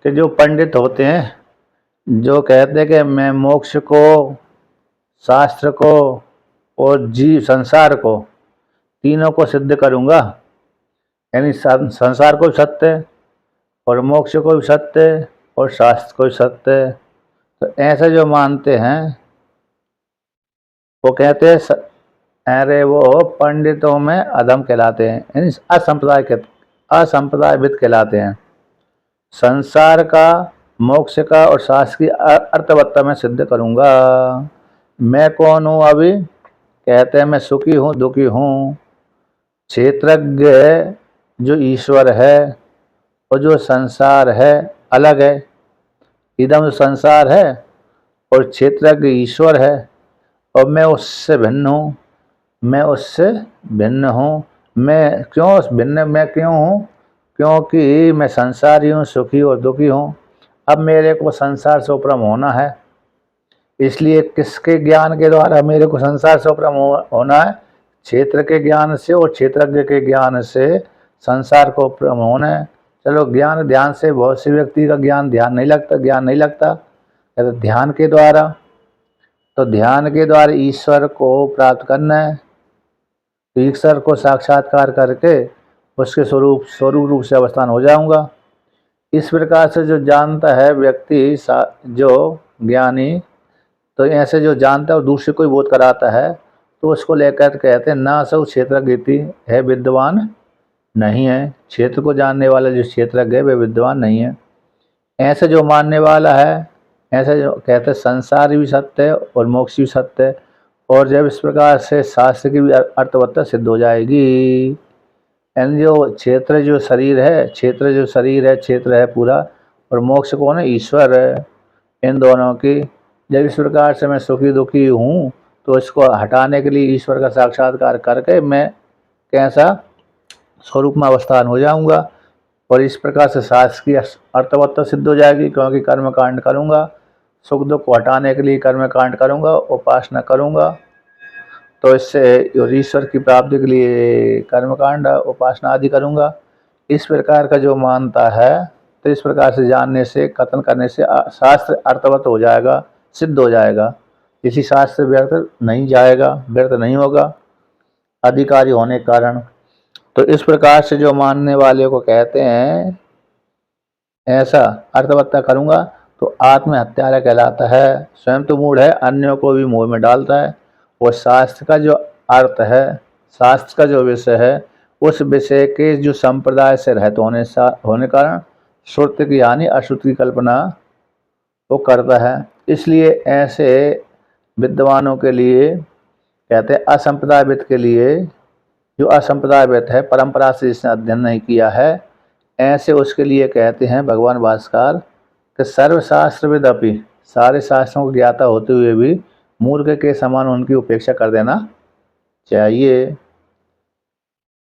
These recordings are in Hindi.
कि जो पंडित होते हैं, जो कहते हैं कि मैं मोक्ष को, शास्त्र को और जीव संसार को, तीनों को सिद्ध करूंगा, यानी संसार को भी सत्य और मोक्ष को भी सत्य और शास्त्र को भी सत्य। तो ऐसे जो मानते हैं वो कहते हैं अरे वो पंडितों में अधम कहलाते हैं, यानी असंप्रदायविद कहलाते हैं। संसार का, मोक्ष का और शास्त्र की अर्थवत्ता में सिद्ध करूंगा। मैं कौन हूँ अभी? कहते हैं मैं सुखी हूँ, दुखी हूँ। क्षेत्रज्ञ जो ईश्वर है और जो संसार है अलग है। इदम संसार है और क्षेत्रज्ञ ईश्वर है, और मैं उससे भिन्न हूँ। मैं उससे भिन्न हूँ। मैं क्यों भिन्न, मैं क्यों हूँ? क्योंकि मैं संसारी हूँ, सुखी और दुखी हूँ। अब मेरे को संसार से उपरम होना है, इसलिए किसके ज्ञान के द्वारा मेरे को संसार से उपरम होना है? क्षेत्र के ज्ञान से और क्षेत्रज्ञ के ज्ञान से संसार को उपरम होना है। चलो ज्ञान ध्यान से बहुत से व्यक्ति का ज्ञान ज्ञान नहीं लगता, तो ध्यान के द्वारा, तो ध्यान के द्वारा ईश्वर को प्राप्त करना है। तो ईश्वर को साक्षात्कार करके उसके स्वरूप रूप से अवस्थान हो जाऊंगा। इस प्रकार से जो जानता है व्यक्ति, जो ज्ञानी, तो ऐसे जो जानता है और दूसरे को बोध कराता है, तो उसको लेकर कहते हैं ना सौ क्षेत्रज्ञ है, विद्वान नहीं है। क्षेत्र को जानने वाला जो क्षेत्रज्ञ है वे विद्वान नहीं है। ऐसे जो मानने वाला है, ऐसे जो कहते हैं संसार भी सत्य है और मोक्ष भी सत्य है, और जब इस प्रकार से शास्त्र की भी अर्थवत्ता सिद्ध हो जाएगी। यानी जो क्षेत्र जो शरीर है, क्षेत्र है पूरा, और मोक्ष कौन है? ईश्वर है। इन दोनों की जब इस प्रकार से मैं सुखी दुखी हूँ, तो इसको हटाने के लिए ईश्वर का साक्षात्कार करके मैं कैसा स्वरूप में अवस्थान हो जाऊंगा, और इस प्रकार से शास्त्र की अर्थवत्ता सिद्ध हो जाएगी। क्योंकि कर्म कांड करूंगा, सुख दुख को हटाने के लिए कर्म कांड करूंगा, उपासना करूंगा, तो इससे ईश्वर की प्राप्ति के लिए कर्म कांड उपासना आदि करूंगा। इस प्रकार का जो मानता है, तो इस प्रकार से जानने से, कथन करने से शास्त्र अर्थवत हो जाएगा, सिद्ध हो जाएगा। किसी शास्त्र व्यर्थ नहीं जाएगा, व्यर्थ नहीं होगा अधिकारी होने के कारण। तो इस प्रकार से जो मानने वाले को कहते हैं ऐसा अर्थवत्ता करूंगा, तो आत्महत्यारा कहलाता है। स्वयं तो मूढ़ है, अन्यों को भी मोह में डालता है। और शास्त्र का जो अर्थ है, शास्त्र का जो विषय है, उस विषय के जो संप्रदाय से रहते होने कारण श्रुति की यानी अश्रुति की कल्पना वो करता है। इसलिए ऐसे विद्वानों के लिए कहते हैं, असंप्रदायविद के लिए, जो असंप्रदायविद है, परंपरा से जिसने अध्ययन नहीं किया है, ऐसे उसके लिए कहते हैं भगवान भास्कर कि सर्वशास्त्रविद अपि, सारे शास्त्रों को ज्ञाता होते हुए भी मूर्ख के समान उनकी उपेक्षा कर देना चाहिए।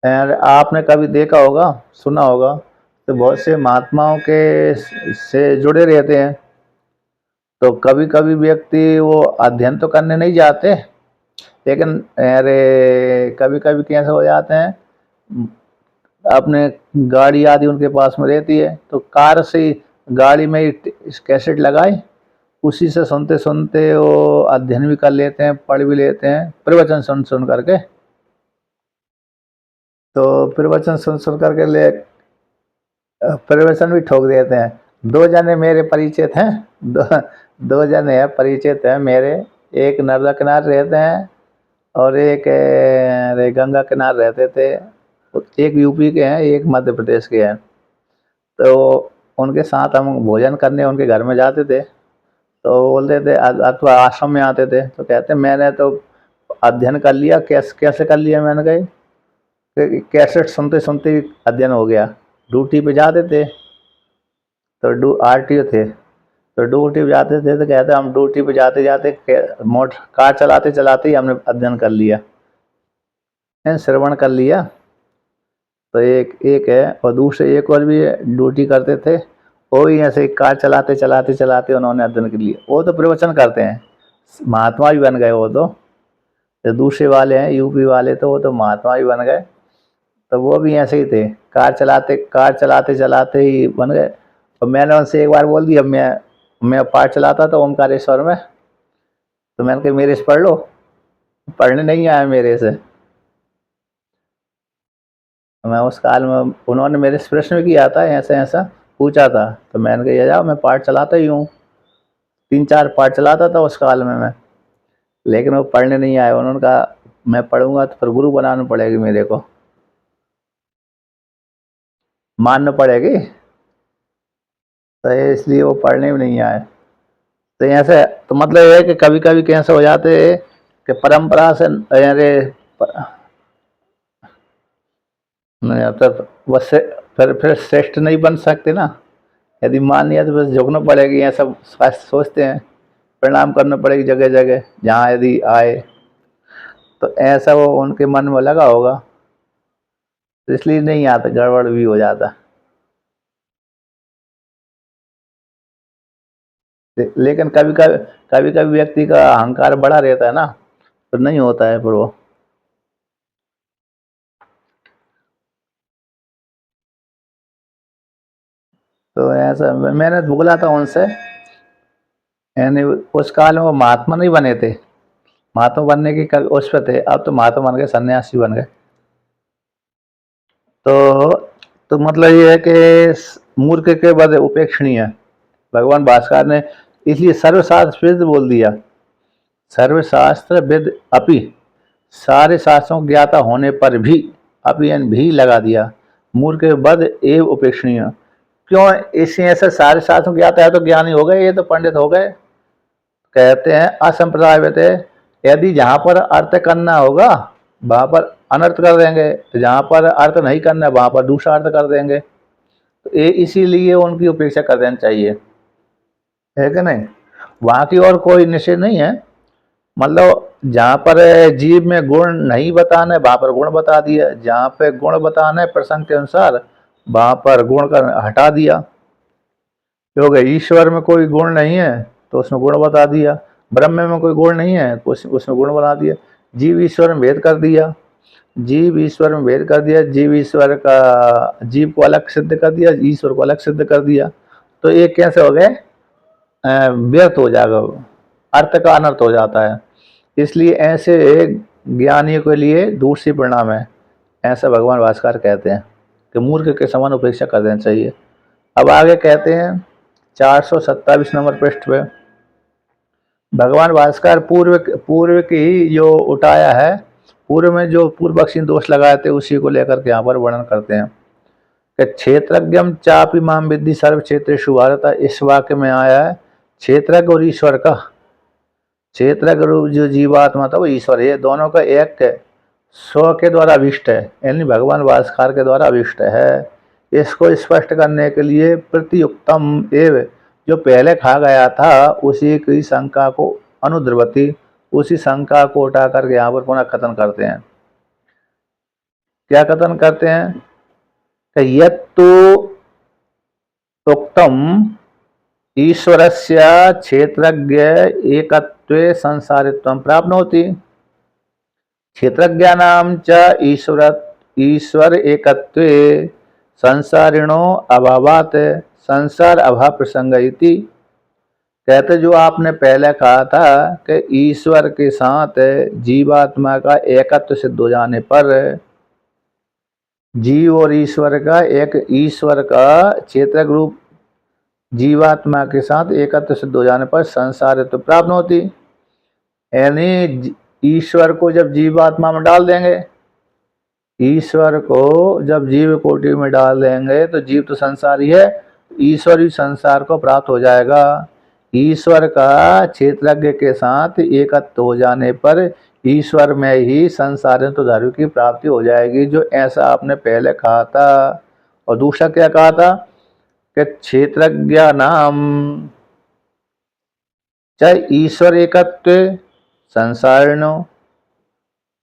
आपने कभी देखा होगा, सुना होगा, तो बहुत से महात्माओं के से जुड़े रहते हैं, तो कभी कभी व्यक्ति वो अध्ययन तो करने नहीं जाते, लेकिन अरे कभी कभी कैसे हो जाते हैं, अपने गाड़ी आदि उनके पास में रहती है, तो कार से गाड़ी में कैसेट लगाए, उसी से सुनते सुनते वो अध्ययन भी कर लेते हैं, पढ़ भी लेते हैं, प्रवचन सुन करके। तो प्रवचन सुन करके प्रवचन भी ठोक देते हैं। दो जने मेरे परिचित हैं, दो जने हैं परिचित हैं मेरे, एक नर्मदा किनारे रहते हैं और एक गंगा किनारे रहते थे। एक यूपी के हैं, एक मध्य प्रदेश के हैं। तो उनके साथ हम भोजन करने उनके घर में जाते थे, तो बोलते थे, अथवा आश्रम में आते थे, तो कहते मैंने तो अध्ययन कर लिया। कैसे कर लिया? मैंने कही कैसेट सुनते सुनते अध्ययन हो गया। ड्यूटी पे जाते थे, तो आरटीओ थे, तो ड्यूटी पे जाते थे, तो कहते हम ड्यूटी पे जाते जाते कार चलाते चलाते ही हमने अध्ययन कर लिया, श्रवण कर लिया। तो एक है, और दूसरे एक और भी ड्यूटी करते थे, वो भी ऐसे कार चलाते चलाते चलाते उन्होंने अध्ययन कर लिया। वो तो प्रवचन करते हैं, महात्मा भी बन गए वो तो। दूसरे वाले हैं यूपी वाले, तो वो तो महात्मा भी बन गए। तो वो भी ऐसे ही थे, कार चलाते चलाते ही बन गए। तो मैंने उनसे एक बार बोल दिया, मैं पाठ चलाता था ओमकारेश्वर में, तो मैंने कहा मेरे से पढ़ लो, पढ़ने नहीं आया मेरे से। मैं उस काल में उन्होंने मेरे से प्रश्न भी किया था, ऐसा ऐसा पूछा था, तो मैंने कहा ये जाओ मैं पाठ चलाता ही हूँ, 3-4 पाठ चलाता था उस काल में मैं, लेकिन वो पढ़ने नहीं आए। उन्होंने कहा मैं पढ़ूंगा तो फिर गुरु बनाना पड़ेगी, मेरे को मानना पड़ेगी, तो इसलिए वो पढ़ने में नहीं आए। तो ऐसे तो मतलब ये है कि कभी कभी कैसे हो जाते हैं कि परंपरा से अरे तो बस फिर श्रेष्ठ नहीं बन सकते ना। यदि मान लिया तो बस झुकना पड़ेगी, ये सब सोचते हैं, प्रणाम करना पड़ेगी जगह जगह जहाँ यदि आए, तो ऐसा वो उनके मन में लगा होगा, तो इसलिए नहीं आता, गड़बड़ भी हो जाता। लेकिन कभी कभी व्यक्ति का अहंकार बड़ा रहता है ना, तो नहीं होता है फिर वो। तो ऐसा मैंने बोला था उनसे, यानी उस काल में वो महात्मा नहीं बने थे, महात्मा बनने की उस पे थे, अब तो महात्मा बन गए, सन्यासी बन गए। तो मतलब ये है कि मूर्ख के बद उपेक्षणीय है, भगवान भास्कर ने इसलिए सर्वशास्त्र वेद बोल दिया, सर्वशास्त्र वेद अपि, सारे शास्त्रों को ज्ञाता होने पर भी, अपि यानी भी लगा दिया, मूर्ख के बद एव उपेक्षणीय। क्यों? इसलिए ऐसे सारे शास्त्रों को ज्ञाता है तो ज्ञानी हो गए, ये तो पंडित हो गए। कहते हैं असंप्रदाय वेते, यदि जहाँ पर अर्थ करना होगा वहाँ पर अनर्थ कर देंगे, जहाँ पर अर्थ नहीं करना वहाँ पर दूसरा अर्थ कर देंगे, तो ये इसीलिए उनकी उपेक्षा कर देनी चाहिए, है कि नहीं। वहाँ की और कोई निषेध नहीं है, मतलब जहाँ पर जीव में गुण नहीं बताना है वहाँ पर गुण बता दिया, जहाँ पे गुण बताना है प्रसंग के अनुसार वहाँ पर गुण कर हटा दिया। क्योंकि ईश्वर में कोई गुण नहीं है तो उसमें गुण बता दिया, ब्रह्म में कोई गुण नहीं है तो उसमें गुण बना दिया, जीव ईश्वर में भेद कर दिया, जीव ईश्वर में भेद कर दिया, जीव ईश्वर का जीव को अलग सिद्ध कर दिया, ईश्वर को अलग सिद्ध कर दिया, तो ये कैसे हो गए, व्यर्थ हो जाएगा, अर्थ का अनर्थ हो जाता है। इसलिए ऐसे ज्ञानियों के लिए दूसरी परिणाम है, ऐसा भगवान भास्कर कहते हैं कि मूर्ख के समान उपेक्षा कर देना चाहिए। अब आगे कहते हैं 427 नंबर पृष्ठ पे, भगवान भास्कर पूर्व की ही जो उठाया है, पूर्व में जो पूर्व पक्षी दोष लगाए थे उसी को लेकर के यहाँ पर वर्णन करते हैं कि क्षेत्रज्ञम चापि माम विद्धि सर्व क्षेत्रेषु भारत, इस वाक्य में आया है क्षेत्रज्ञ और ईश्वर का, क्षेत्रज्ञ रूप जो जीवात्मा था वो ईश्वर है, दोनों का एक स्व के द्वारा अभिष्ट है, यानी भगवान भास्कर के द्वारा अभिष्ट है। इसको स्पष्ट करने के लिए प्रतियुक्तम एव, जो पहले कहा गया था उसी की शंका को अनुद्रवती, उसी शंका को उठा करके यहाँ पर पुनः कथन करते हैं। क्या कथन करते हैं कि यत्तु उक्तम ईश्वरस्य क्षेत्रज्ञ एकत्वे संसारित्वं प्राप्नोति, क्षेत्रज्ञानां च ईश्वर एकत्वे संसारिणो अभावात् संसार अभाव प्रसंग इति। कहते जो आपने पहले कहा था कि ईश्वर के साथ जीवात्मा का एकत्व सिद्ध हो जाने पर, जीव और ईश्वर का एक, ईश्वर का क्षेत्रज्ञ रूप जीवात्मा के साथ एकत्व सिद्ध हो जाने पर संसारित्व प्राप्त होती, यानी ईश्वर को जब जीवात्मा में डाल देंगे, ईश्वर को जब जीव कोटि में डाल देंगे तो जीव तो संसारी है, ईश्वर भी संसार को प्राप्त हो जाएगा। ईश्वर का क्षेत्रज्ञ के साथ एकत्व हो जाने पर ईश्वर में ही संसार तो धर्म की प्राप्ति हो जाएगी, जो ऐसा आपने पहले कहा था। और दूसरा क्या कहा था कि क्षेत्रज्ञ नाम चाहे ईश्वर एकत्व संसारिणो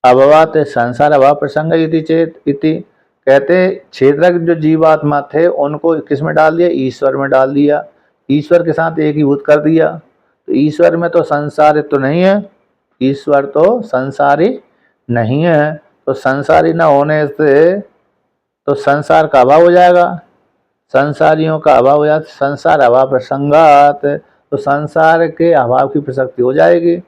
अभवात संसार अभाव प्रसंग इति चेत इति। कहते क्षेत्रज्ञ जो जीवात्मा थे उनको किस में डाल दिया, ईश्वर में डाल दिया, ईश्वर के साथ एकीभूत कर दिया, तो ईश्वर में तो संसारित तो नहीं है, ईश्वर तो संसारी नहीं है, तो संसारी न होने से तो संसार का अभाव हो जाएगा, संसारियों का अभाव हो जाता, संसार अभाव प्रसंगात, तो संसार के अभाव की प्रसक्ति हो जाएगी।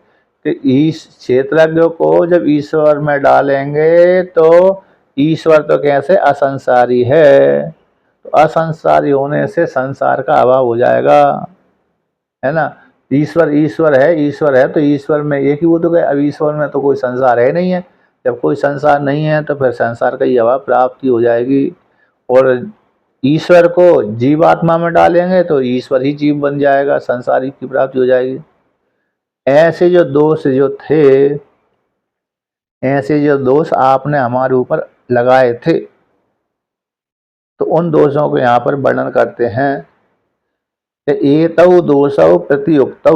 कि इस क्षेत्रज्ञ को जब ईश्वर में डालेंगे तो ईश्वर तो कैसे असंसारी है, तो असंसारी होने से संसार का अभाव हो जाएगा, है ना। ईश्वर ईश्वर है तो ईश्वर में एक ही भूत हो गए। अब ईश्वर में तो कोई संसार है नहीं है, जब कोई संसार नहीं है तो फिर संसार का ही अभाव प्राप्ति हो जाएगी। और ईश्वर को जीवात्मा में डालेंगे तो ईश्वर ही जीव बन जाएगा, संसारी की प्राप्ति हो जाएगी। ऐसे जो दोष जो थे, ऐसे जो दोष आपने हमारे ऊपर लगाए थे, तो उन दोषों को यहाँ पर वर्णन करते हैं। एतौ दोषौ प्रतियुक्तौ,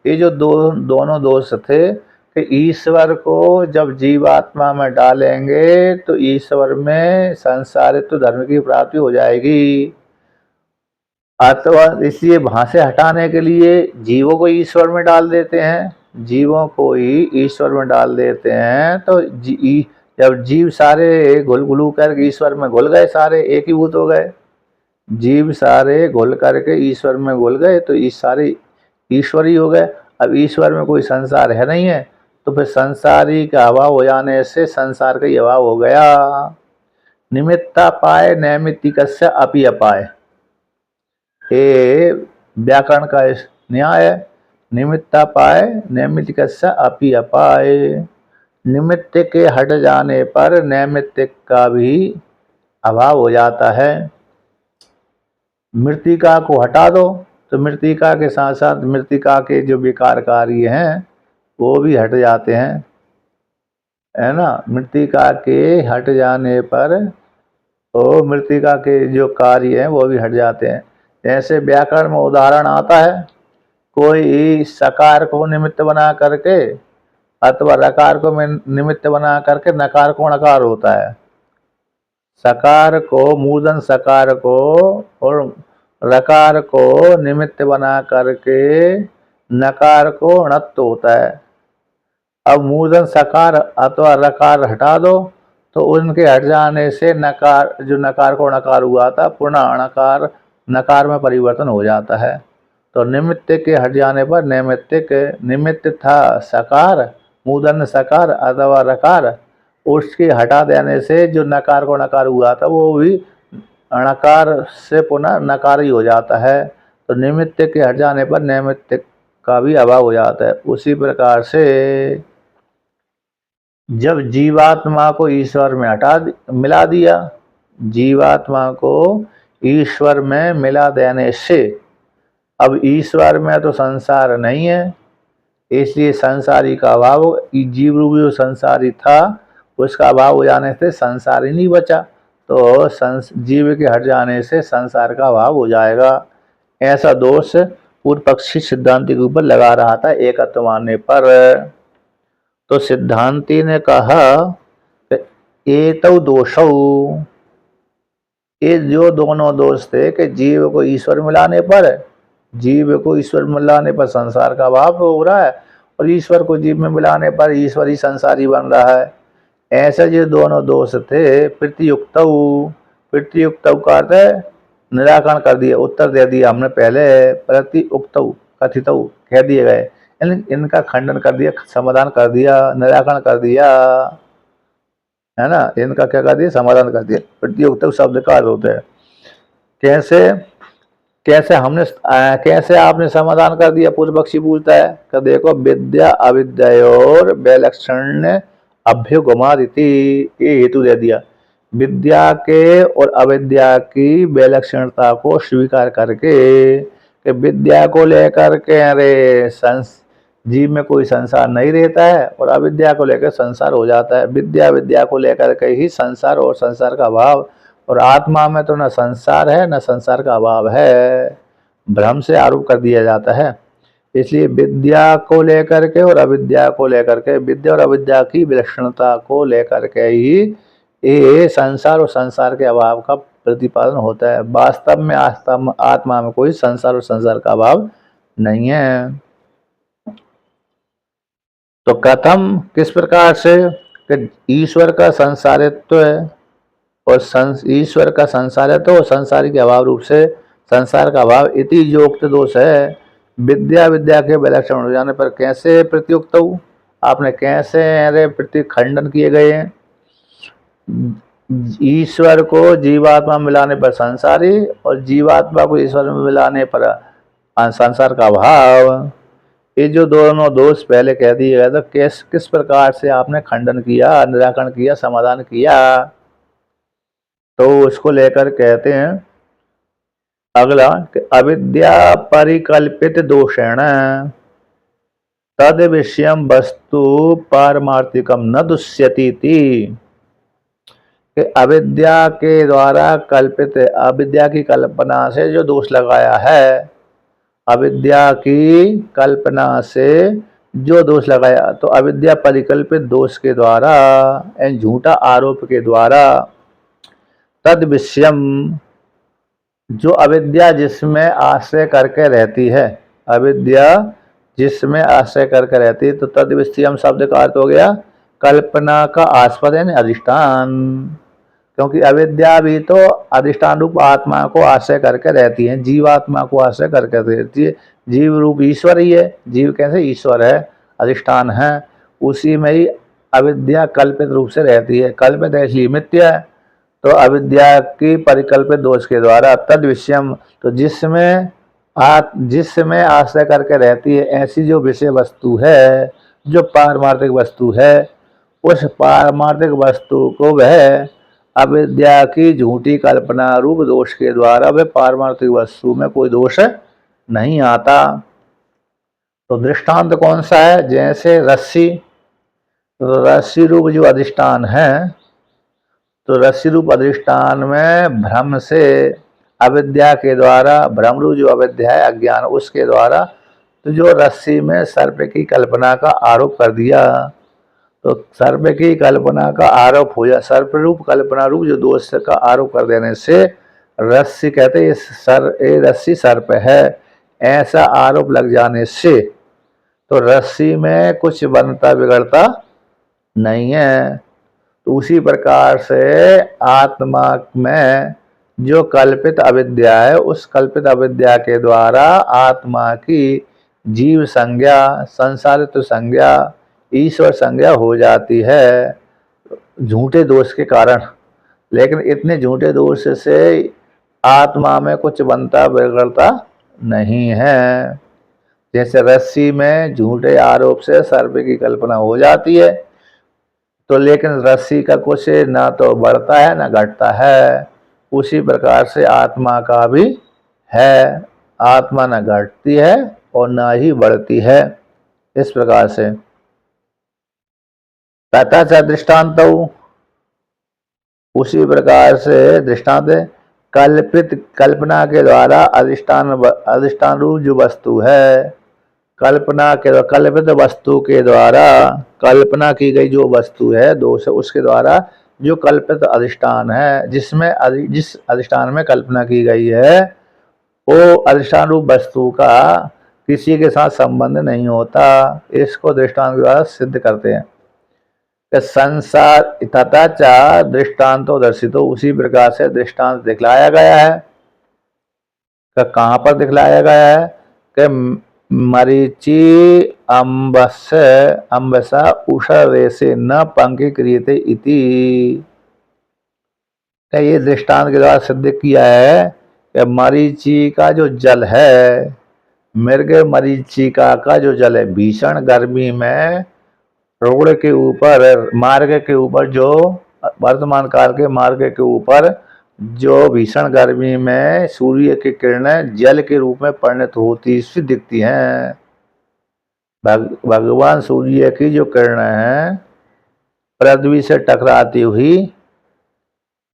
ये जो दोनों दोष थे कि ईश्वर को जब जीवात्मा में डालेंगे तो ईश्वर में संसारित्व धर्म की प्राप्ति हो जाएगी, अथवा इसलिए वहां से हटाने के लिए जीवों को ईश्वर में डाल देते हैं, जीवों को ही ईश्वर में डाल देते हैं। तो जब जीव सारे घुल घुलू करके ईश्वर में घुल गए, सारे एक ही भूत हो गए, जीव सारे घुल करके ईश्वर में घुल गए तो ये सारे ईश्वर ही हो गए। अब ईश्वर में कोई संसार है नहीं है, तो फिर संसारी का अभाव हो जाने से संसार का ही अभाव हो गया। निमित्ता पाए नैमित्तिकस्य अपि अपाय, ये व्याकरण का न्याय है। निमित्ता पाए नैमित्तिकस्य अपि अपाय, निमित्त के हट जाने पर नैमित्तिक का भी अभाव हो जाता है। मृत्तिका को हटा दो तो मृत्तिका के साथ साथ मृत्तिका के जो विकार कार्य हैं वो भी हट जाते हैं, है ना। मृत्तिका के हट जाने पर तो मृत्तिका के जो कार्य हैं वो भी हट जाते हैं। जैसे व्याकरण में उदाहरण आता है, कोई सकार को निमित्त बना करके अथवा रकार को निमित्त बना करके नकार को णकार होता है। सकार को मूर्धन सकार को और रकार को निमित्त बना करके नकार को णत्व होता है। अब मूर्धन सकार अथवा रकार हटा दो तो उनके हट जाने से नकार, जो नकार को णकार हुआ था, पुनः अणकार नकार में परिवर्तन हो जाता है। तो निमित्त के हट जाने पर नैमित्तिक, निमित्त था सकार मूर्धन सकार अथवा रकार, उसके हटा देने से जो नकार को नकार हुआ था वो भी अणकार से पुनः नकार ही हो जाता है। तो निमित्त के हट जाने पर नैमित्तिक का भी अभाव हो जाता है। उसी प्रकार से जब जीवात्मा को ईश्वर में मिला दिया, जीवात्मा को ईश्वर में मिला देने से अब ईश्वर में तो संसार नहीं है, इसलिए संसारी का अभाव, जीव रूपी जो संसारी था उसका अभाव हो जाने से संसार ही नहीं बचा, तो जीव के हट जाने से संसार का अभाव हो जाएगा। ऐसा दोष पूर्व पक्षी सिद्धांति के ऊपर लगा रहा था एकत्व मानने पर। तो सिद्धांति ने कहा एतौ दोषौ, ये जो दोनों दोष थे कि जीव को ईश्वर मिलाने पर, जीव को ईश्वर मिलाने पर संसार का अभाव हो रहा है और ईश्वर को जीव में मिलाने पर ईश्वर ही संसारी बन रहा है। ऐसे जो दोनों दोष थे प्रतियुक्तौ, प्रतियुक्तौ का अर्थ है निराकरण कर दिया, उत्तर दे दिया हमने पहले, प्रतिउक्तौ कथितौ कह दिए गए, इनका खंडन कर दिया, समाधान कर दिया, निराकरण कर दिया, है ना। इनका क्या कर दिया, समाधान कर दिया। प्रतियुक्तौ शब्द का अर्थ होता है कैसे, कैसे हमने कैसे आपने समाधान कर दिया, पूर्व पक्षी पूछता है। कि देखो विद्या अविद्यायोर वैलक्षण्य अभ्युगमादिति, ये हेतु दे दिया। विद्या के और अविद्या की वैलक्षणता को स्वीकार करके कि विद्या को लेकर के अरे जीव में कोई संसार नहीं रहता है और अविद्या को लेकर संसार हो जाता है। विद्या विद्या को लेकर के ही संसार और संसार का अभाव, और आत्मा में तो न संसार है न संसार का अभाव है, भ्रम से आरोप कर दिया जाता है। इसलिए विद्या को लेकर के और अविद्या को लेकर के, विद्या और अविद्या की विलक्षणता को लेकर के ही ये संसार और संसार के अभाव का प्रतिपादन होता है। वास्तव में आत्मा में कोई संसार और संसार का अभाव नहीं है। तो कथम, किस प्रकार से कि ईश्वर का संसारित्व है, और ईश्वर का संसार है तो संसारी के अभाव रूप से संसार का अभाव इति योक्त दोष है। विद्या विद्या के विलक्षण हो जाने पर कैसे प्रत्युक्त हो, आपने कैसे अरे प्रति खंडन किए गए हैं। ईश्वर को जीवात्मा मिलाने पर संसारी और जीवात्मा को ईश्वर में मिलाने पर संसार का अभाव, ये जो दोनों दोष पहले कह दिए गए तो किस प्रकार से आपने खंडन किया, निराकरण किया, समाधान किया, तो उसको लेकर कहते हैं अगला कि अविद्या परिकल्पित दोषेण तद विषयम वस्तु पारमार्थिकम न दुष्यति कि अविद्या के द्वारा कल्पित, अविद्या की कल्पना से जो दोष लगाया है, अविद्या की कल्पना से जो दोष लगाया, तो अविद्या परिकल्पित दोष के द्वारा, झूठा आरोप के द्वारा, तद विषयम जो अविद्या जिसमें आश्रय करके रहती है, अविद्या जिसमें आश्रय करके रहती है, तो तद विषयम शब्द का अर्थ हो गया कल्पना का आस्पद यानी अधिष्ठान, क्योंकि अविद्या भी तो अधिष्ठान रूप आत्मा को आश्रय करके रहती है, जीवात्मा को आश्रय करके रहती है। जीव रूप ईश्वर ही है, जीव कैसे ईश्वर है, अधिष्ठान है, उसी में ही अविद्या कल्पित रूप से रहती है। कल्पित है इसलिए मिथ्या है, तो अविद्या की परिकल्पित दोष के द्वारा तद विषयम, तो जिसमें आश्रय करके रहती है, ऐसी जो विषय वस्तु है, जो पारमार्थिक वस्तु है, उस पारमार्थिक वस्तु को वह अविद्या की झूठी कल्पना रूप दोष के द्वारा वह पारमार्थिक वस्तु में कोई दोष नहीं आता। तो दृष्टांत कौन सा है, जैसे रस्सी, तो रस्सी रूप जो अधिष्ठान है, तो रस्सी रूप अधिष्ठान में भ्रम से, अविद्या के द्वारा, भ्रम रूप जो अविद्या है अज्ञान, उसके द्वारा तो जो रस्सी में सर्प की कल्पना का आरोप कर दिया, तो सर्प की कल्पना का आरोप हो जा, सर्प रूप कल्पना रूप जो दोष का आरोप कर देने से रस्सी कहते ये रस्सी सर्प है, ऐसा आरोप लग जाने से तो रस्सी में कुछ बनता बिगड़ता नहीं है। तो उसी प्रकार से आत्मा में जो कल्पित अविद्या है, उस कल्पित अविद्या के द्वारा आत्मा की जीव संज्ञा, संसारित संज्ञा, ईश्वर संज्ञा हो जाती है झूठे दोष के कारण। लेकिन इतने झूठे दोष से आत्मा में कुछ बनता बिगड़ता नहीं है। जैसे रस्सी में झूठे आरोप से सर्प की कल्पना हो जाती है, तो लेकिन रस्सी का कुछ ना तो बढ़ता है ना घटता है, उसी प्रकार से आत्मा का भी है, आत्मा न घटती है और ना ही बढ़ती है। इस प्रकार से तथा च दृष्टांत, उसी प्रकार से दृष्टांत कल्पित, कल्पना के द्वारा अधिष्ठान रूप जो वस्तु है, कल्पना के, कल्पित वस्तु के द्वारा, कल्पना की गई जो वस्तु है दोष, उसके द्वारा जो कल्पित अधिष्ठान है, जिसमें जिस अधिष्ठान में कल्पना की गई है, वो अधिष्ठान रूप वस्तु का किसी के साथ संबंध नहीं होता। इसको दृष्टांत के द्वारा सिद्ध करते हैं कि संसार तथा चा दृष्टांतो दर्शितो, उसी प्रकार से दृष्टांत दिखलाया गया है। कहाँ पर दिखलाया गया है कि मरीचि अम्बसा उषरेसे न पंकीक्रियते इति, ये दृष्टांत के द्वारा सिद्ध किया है कि मरीचि का जो जल है, मृग मरीचिका का जो जल है, भीषण गर्मी में रोड के ऊपर, मार्ग के ऊपर, जो वर्तमान काल के मार्ग के ऊपर जो भीषण गर्मी में सूर्य की किरणें जल के रूप में परिणत होती सी दिखती हैं। भगवान सूर्य की जो किरणें हैं पृथ्वी से टकराती हुई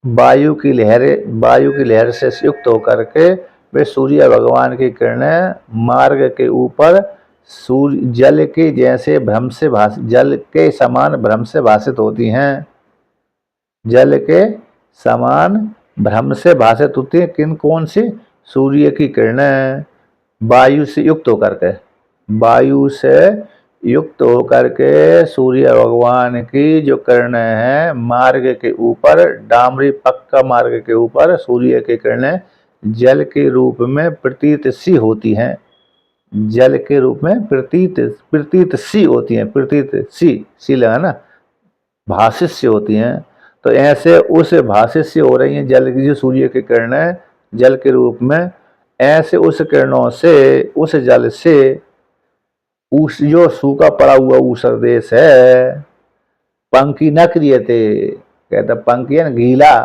वायु की लहर से युक्त होकर के वे सूर्य भगवान की किरणें मार्ग के ऊपर सूर्य जल के जैसे भ्रम से जल के समान भ्रम से भाषित होती हैं, जल के समान भ्रम से भाषित होती है। कौन सी? सूर्य की किरणें वायु से युक्त होकर के, वायु से युक्त होकर के सूर्य भगवान की जो किरणें हैं मार्ग के ऊपर, डामरी पक्का मार्ग के ऊपर सूर्य की किरणें जल के रूप में प्रतीत सी होती हैं। जल के रूप में प्रतीत सी होती हैं, प्रतीत सी लगा ना, भाषित सी होती हैं। तो ऐसे उस भाषित सी हो रही हैं जल की, जो सूर्य की किरणें जल के रूप में, ऐसे उस किरणों से, उस जल से उस जो सूखा पड़ा हुआ ऊसर देश है, पंखी न क्रियते, कहता पंखी है ना गीला,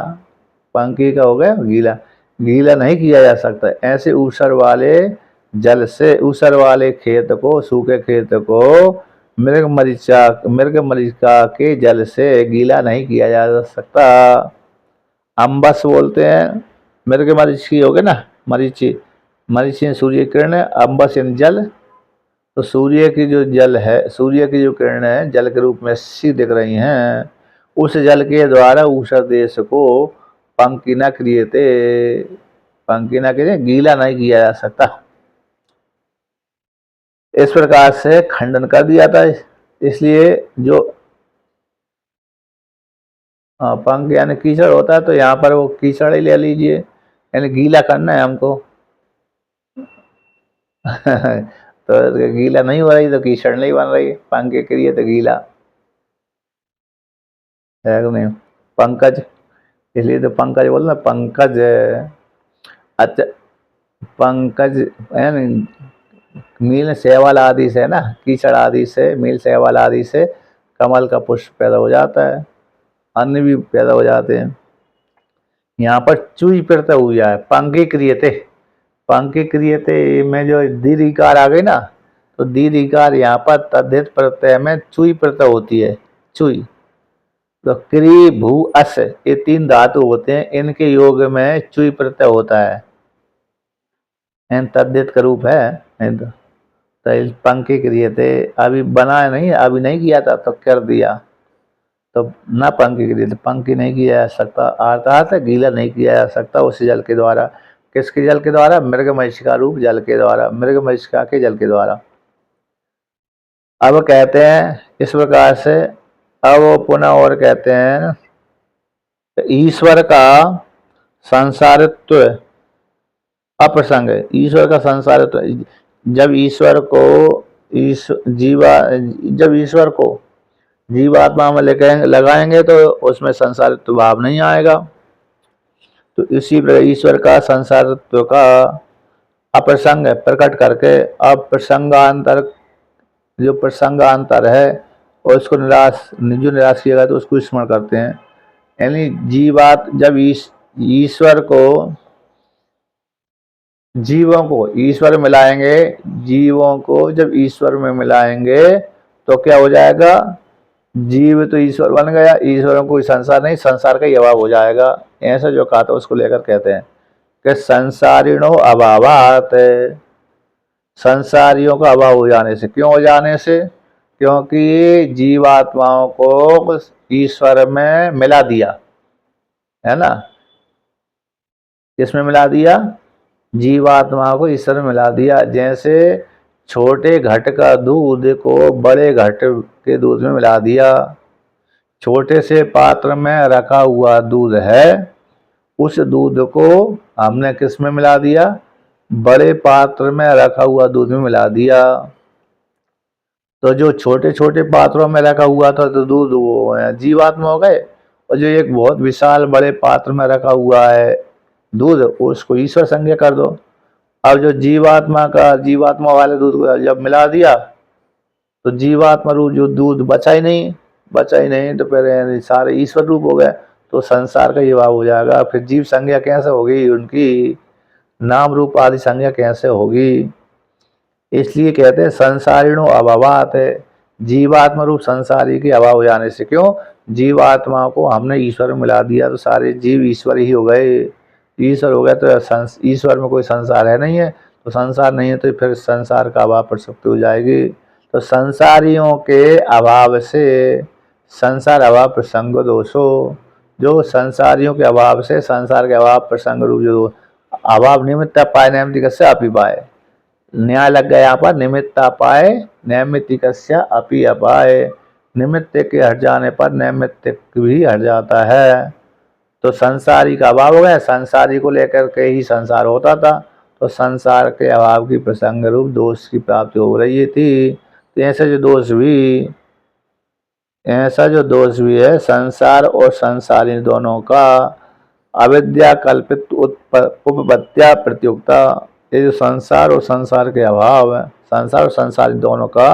पंखी का हो गया गीला, गीला नहीं किया जा सकता। ऐसे ऊसर वाले जल से, ऊसर वाले खेत को, सूखे खेत को मृग मरीचिका के जल से गीला नहीं किया जा सकता। अम्बस बोलते हैं, मृग मरीचिकी हो गए ना, मरीची सूर्य किरण, अम्बस यानी जल। तो सूर्य की जो जल है, सूर्य की जो किरणें हैं जल के रूप में सी दिख रही हैं, उस जल के द्वारा ऊषर देश को पंकिना क्रियते, पंकिना क्रिय गीला नहीं किया जा सकता। इस प्रकार से खंडन कर दिया था। इसलिए जो पंख यानी कीचड़ होता है, तो यहाँ पर वो कीचड़ ही ले लीजिए, यानी गीला करना है हमको। तो गीला नहीं हो रही तो कीचड़ नहीं बन रही, पंख के लिए तो गीला है नहीं। पंकज, इसलिए तो पंकज बोलना, पंकज। अच्छा, पंकज यानी मील शैवाल आदि से ना, कीचड़ आदि से, मील शैवाल आदि से कमल का पुष्प पैदा हो जाता है, अन्य भी पैदा हो जाते हैं। यहाँ पर चूई प्रत्यय हुआ है, पंखी क्रियते, पंखी क्रियते में जो दीर्घिकार आ गई ना, तो दीर्घिकार यहाँ पर तद्धित प्रत्यय में चूई प्रत्यय होती है, चूई। तो क्री भू अस ये तीन धातु होते हैं, इनके योग में चुई प्रत्यय होता है, तद्धित का रूप है। तो पंखी क्रियते, अभी बनाया नहीं, अभी नहीं किया था तो कर दिया, तो न पंखी क्रियते, पंखी नहीं किया जा सकता, अर्थात गीला नहीं किया जा सकता उस जल के द्वारा। किसके जल के द्वारा? मृग मरीचिका रूप जल के द्वारा, मृग मरीचिका के जल के द्वारा। अब कहते हैं इस प्रकार से, अब वो पुनः और कहते हैं ईश्वर का संसारित्व अप्रसंग है। ईश्वर का संसारित्व, जब ईश्वर को जब ईश्वर को जीवात्मा में लगाएंगे तो उसमें संसारित्व भाव नहीं आएगा। तो इसी प्रकार ईश्वर का संसारित्व का अप्रसंग प्रकट करके, अप्रसंगांतर, जो प्रसंगांतर है और उसको जो निराश किया गया तो उसको स्मरण करते हैं। यानी जब ईश्वर को, जीवों को ईश्वर मिलाएंगे, जीवों को जब ईश्वर में मिलाएंगे तो क्या हो जाएगा? जीव तो ईश्वर बन गया, ईश्वर में कोई संसार नहीं, संसार का ही अभाव हो जाएगा। ऐसा जो कहा था उसको लेकर कहते हैं कि संसारिणो अभावात, संसारियों का अभाव हो जाने से। क्यों हो जाने से? क्योंकि जीवात्माओं को ईश्वर में मिला दिया है ना। किसमें मिला दिया? जीवात्मा को ईश्वर में मिला दिया। जैसे छोटे घट का दूध को बड़े घट के दूध में मिला दिया, छोटे से पात्र में रखा हुआ दूध है, उस दूध को हमने किस में मिला दिया? बड़े पात्र में रखा हुआ दूध में मिला दिया। तो जो छोटे छोटे पात्रों में रखा हुआ था तो दूध वो जीवात्मा हो गए, और जो एक बहुत विशाल बड़े पात्र में रखा हुआ है दूध, उसको ईश्वर संज्ञा कर दो। अब जो जीवात्मा वाले दूध को जब मिला दिया तो जीवात्मा रूप जो दूध बचा ही नहीं, तो फिर सारे ईश्वर रूप हो गए, तो संसार का ये भाव हो जाएगा। फिर जीव संज्ञा कैसे होगी उनकी? नाम रूप आदि संज्ञा कैसे होगी? इसलिए कहते हैं संसारिणो अभावात है, जीवात्मा रूप संसारी के अभाव हो जाने से। क्यों? जीवात्मा को हमने ईश्वर में मिला दिया तो सारे जीव ईश्वर ही हो गए, ईश्वर हो गया तो ईश्वर में कोई संसार है नहीं है, तो संसार नहीं है तो फिर संसार का अभाव प्रसक्ति हो जाएगी। तो संसारियों के अभाव से संसार अभाव प्रसंग दोषो, जो संसारियों के अभाव से संसार के अभाव प्रसंग रूप जो अभाव निमित्त पाए नैमित्तिक से आप ही पाए, न्याय लग गया यहाँ पर, निमित्ता पाए नैमित्तिकस्य अपि अपाय, निमित्त के हट जाने पर नैमित्तिक भी हट जाता है। तो संसारी का अभाव हो गया, संसारी को लेकर के ही संसार होता था, तो संसार के अभाव की प्रसंग रूप दोष की प्राप्ति हो रही थी। तो ऐसा जो दोष भी है संसार और संसारी दोनों का अविद्या कल्पित उपपत्त्या प्रतियोगिता, ये जो संसार और संसार के अभाव है, संसार और संसारी दोनों का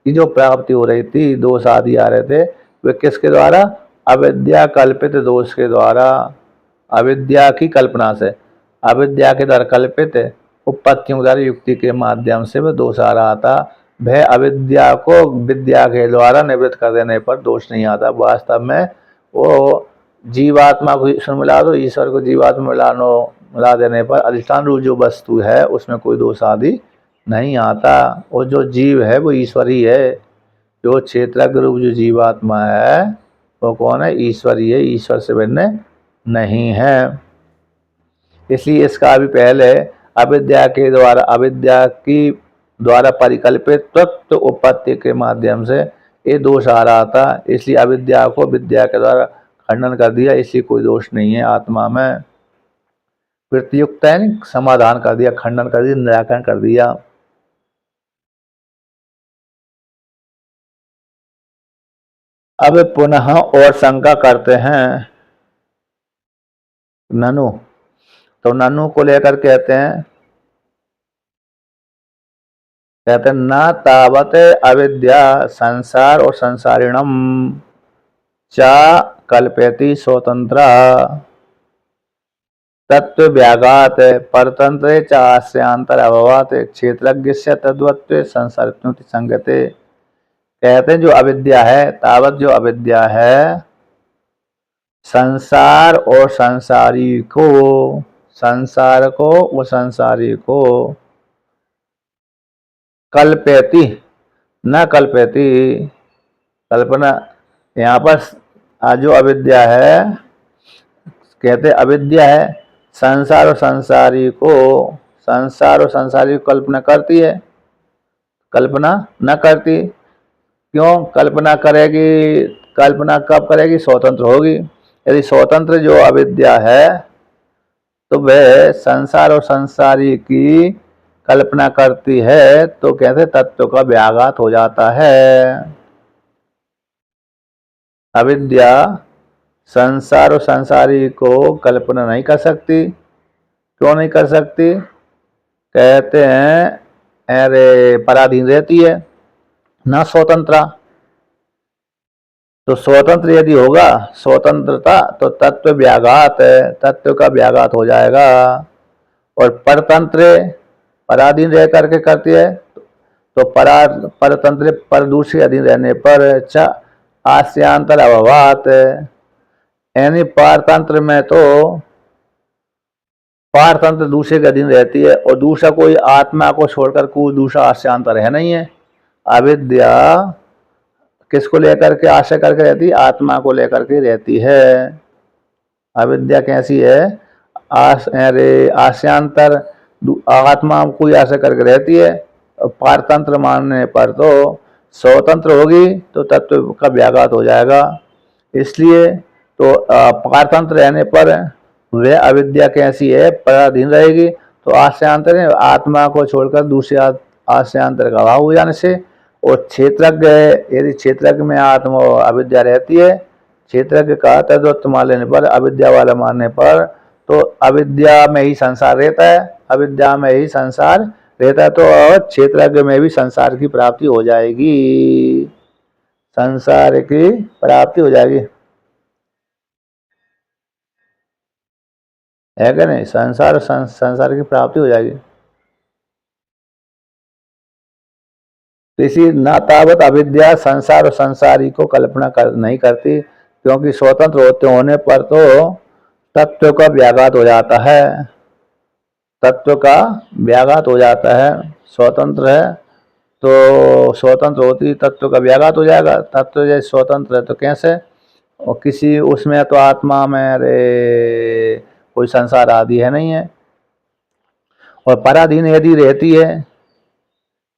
की जो प्राप्ति हो रही थी, दोष आदि आ रहे थे, वे किसके द्वारा? अविद्या कल्पित दोष के द्वारा, अविद्या की कल्पना से, अविद्या के द्वारा कल्पित उपपत्तियों द्वारा युक्ति के माध्यम से वह दोष आ रहा था। वह अविद्या को विद्या के द्वारा निवृत्त कर देने पर दोष नहीं आता। वास्तव में वो जीवात्मा को ईश्वर मिला दो, ईश्वर को जीवात्मा मिला देने पर अधिष्ठान रूप जो वस्तु है उसमें कोई दोष आदि नहीं आता। और जो जीव है वो ईश्वर ही है, जो क्षेत्रज्ञ रूप जो जीवात्मा है वो कौन है? ईश्वर ही है, ईश्वर से भिन्न नहीं है। इसलिए इसका भी पहले अविद्या के द्वारा, अविद्या की द्वारा परिकल्पित तत्व उपपत्ति के माध्यम से ये दोष आ रहा था, इसलिए अविद्या को विद्या के द्वारा खंडन कर दिया, इसलिए कोई दोष नहीं है आत्मा में। प्रतियुक्त समाधान कर दिया, खंडन कर दिया, निराकरण कर दिया। अब पुनः और शंका करते हैं ननु, तो ननु को लेकर कहते हैं न तावत अविद्या संसार और संसारिणम चा कल्पयति स्वतंत्र तत्व व्याघात परतंत्र चास्यांतर अभवात क्षेत्रज्ञ से तद्वत्व संसार संगते। कहते हैं जो अविद्या है, तावत जो अविद्या है संसार और संसारी को, संसार को वो संसारी को कल्पयति न कल्पयति, कल्पना यहाँ पर जो अविद्या है, कहते अविद्या है संसार और संसारी को, संसार और संसारी को कल्पना करती है, कल्पना न करती। क्यों कल्पना करेगी? कल्पना कब करेगी? स्वतंत्र होगी। यदि स्वतंत्र जो अविद्या है तो वह संसार और संसारी की कल्पना करती है, तो कहते तत्व का व्याघात हो जाता है। अविद्या संसार और संसारी को कल्पना नहीं कर सकती। क्यों नहीं कर सकती? कहते हैं अरे पराधीन रहती है ना स्वतंत्र। तो स्वतंत्र यदि होगा स्वतंत्रता तो तत्व व्याघात है, तत्व का व्याघात हो जाएगा। और परतंत्र पराधीन रह करके करती है तो परतंत्र पर दूसरे अधीन रहने पर आस्यांतर अभावात, यानी पारतंत्र में तो पारतंत्र दूसरे के अधीन रहती है और दूसरा कोई आत्मा को छोड़कर कोई दूसरा आस्यांतर है नहीं है। अविद्या किसको लेकर के आश्रय करके रहती है? आत्मा को लेकर के रहती है। अविद्या कैसी है? आस्यांतर आत्मा कोई आश्रय करके रहती है। पारतंत्र मानने पर तो स्वतंत्र होगी तो तत्व का व्याघात हो जाएगा। इसलिए तो पारतंत्र रहने पर वह अविद्या कैसी है? पराधीन रहेगी। तो आस्यांतर आत्मा को छोड़कर दूसरे आस्यांतर का अभाव हो जाने से, और क्षेत्रज्ञ यदि क्षेत्रज्ञ में आत्मा अविद्या रहती है, क्षेत्रज्ञ का तद्वत्व मान लेने पर, अविद्या वाला मानने पर, तो अविद्या में ही संसार रहता है, अविद्या में ही संसार रहता है, तो क्षेत्रज्ञ में भी संसार की प्राप्ति हो जाएगी, संसार की प्राप्ति हो जाएगी, है क्या नहीं? संसार की प्राप्ति हो जाएगी। इसी नातावत अविद्या संसार और संसारी को कल्पना नहीं करती, क्योंकि स्वतंत्र होने पर तो तत्व का व्याघात हो जाता है, तत्व का व्याघात हो जाता है। स्वतंत्र है तो स्वतंत्र होती तत्व का व्याघात हो जाएगा। तत्व जैसे स्वतंत्र है तो कैसे? और किसी उसमें तो आत्मा में कोई संसार आदि है नहीं है। और पराधीन यदि रहती है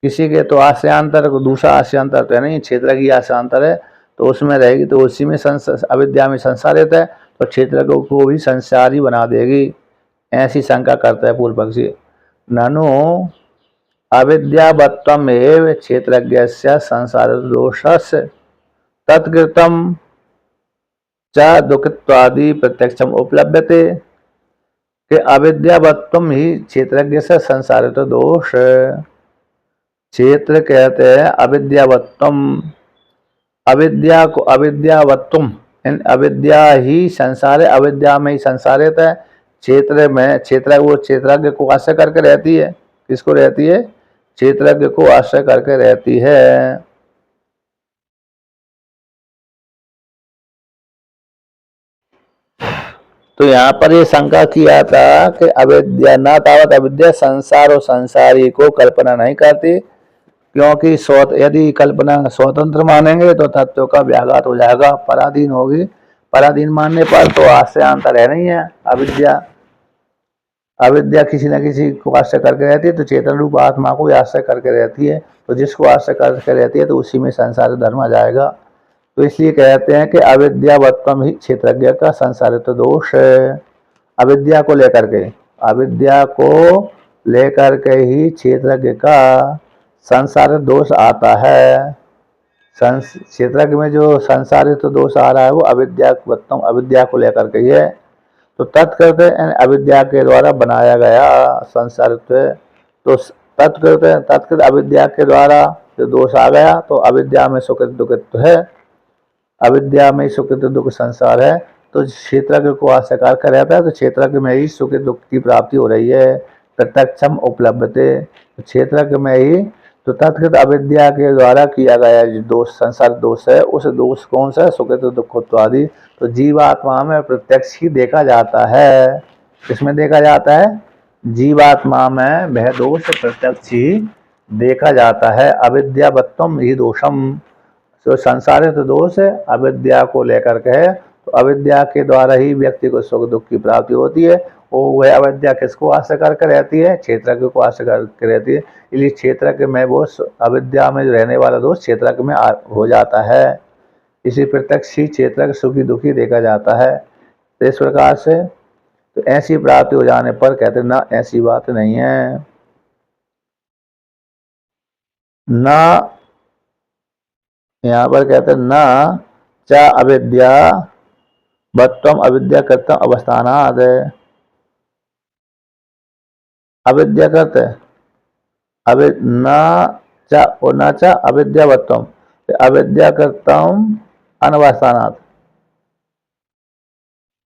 किसी के तो आश्रयांतर को दूसरा आश्रयांतर तो है नहीं, क्षेत्र की आश्रयांतर है तो उसमें रहेगी, तो उसी में अविद्या में संसारित है तो क्षेत्र को भी संसारी बना देगी, ऐसी शंका करता है पूर्व पक्षी। ननु अविद्यावत्वमेव क्षेत्रज्ञस्य संसार दोषस्य तत्कृतं च दुःखत्वादि प्रत्यक्षम उपलभ्यते, कि अविद्यावत्वम ही क्षेत्रज्ञ से संसारित दोष। क्षेत्र कहते हैं अविद्यावत्वम, अविद्या को अविद्यावत्वम, अविद्या ही संसार है, अविद्या में ही संसारित है। क्षेत्र में क्षेत्र वो क्षेत्रज्ञ को आश्रय करके रहती है, किसको रहती है? क्षेत्रज्ञ को आश्रय करके रहती है। तो यहाँ पर ये शंका किया था कि अविद्या न तावत अविद्या संसार और संसारी को कल्पना नहीं करती, क्योंकि यदि कल्पना स्वतंत्र मानेंगे तो तत्व का व्याघात हो जाएगा, पराधीन होगी। पराधीन मानने पर तो आश्रयांतर है नहीं है अविद्या। अविद्या किसी न किसी को आश्रय करके रहती है, तो चेतन रूप आत्मा को आश्रय करके रहती है, तो जिसको आश्रय करके रहती है तो उसी में संसार धर्म आ जाएगा। तो इसलिए कहते हैं कि अविद्यावत्वम ही क्षेत्रज्ञ का संसारित दोष है। अविद्या को लेकर के, अविद्या को लेकर के ही क्षेत्रज्ञ का संसारित दोष आता है। क्षेत्रज्ञ में जो संसारित दोष आ रहा है वो अविद्यावत्वम, अविद्या को लेकर के ही है। तो तत्कृत अविद्या के द्वारा बनाया गया संसारित्व, तो तत्कृत अविद्या के द्वारा जो दोष आ गया, तो अविद्या में सुकृत दुखित है, अविद्या में सुकृत दुख संसार है, तो क्षेत्रज्ञ को अस्वीकार कर रहता है, तो क्षेत्रज्ञ में ही सुख दुख की प्राप्ति हो रही है, प्रत्यक्षम उपलब्धते। क्षेत्रज्ञ में ही तो तत्कृत अविद्या के द्वारा किया गया जो दोष संसार दोष है, उस दोष कौन सा? सुकृत दुख आदि, तो जीवात्मा में प्रत्यक्ष ही देखा जाता है। किसमें देखा जाता है? जीवात्मा में वह दोष प्रत्यक्ष ही देखा जाता है। अविद्यावत्वम ही दोषम, तो संसारित दोष है अविद्या को लेकर के है, तो अविद्या के द्वारा ही व्यक्ति को सुख दुख की प्राप्ति होती है। और वह अविद्या किसको आश्रय करके रहती है? क्षेत्रज्ञ को आश्रय करके रहती है। इसलिए क्षेत्रज्ञ में वो अविद्या में जो रहने वाला दोष क्षेत्रज्ञ में हो जाता है। इसी प्रत्यक्ष ही क्षेत्रज्ञ सुखी दुखी देखा जाता है। तो इस प्रकार से तो ऐसी प्राप्ति हो जाने पर कहते हैं ना, ऐसी बात नहीं है। ना यहाँ पर कहते हैं ना चा अविद्या बत्तम अविद्या करता अवस्थानाद, अविद्या करते न चा अविद्या बत्तम, अविद्या करता अनवस्थानाद,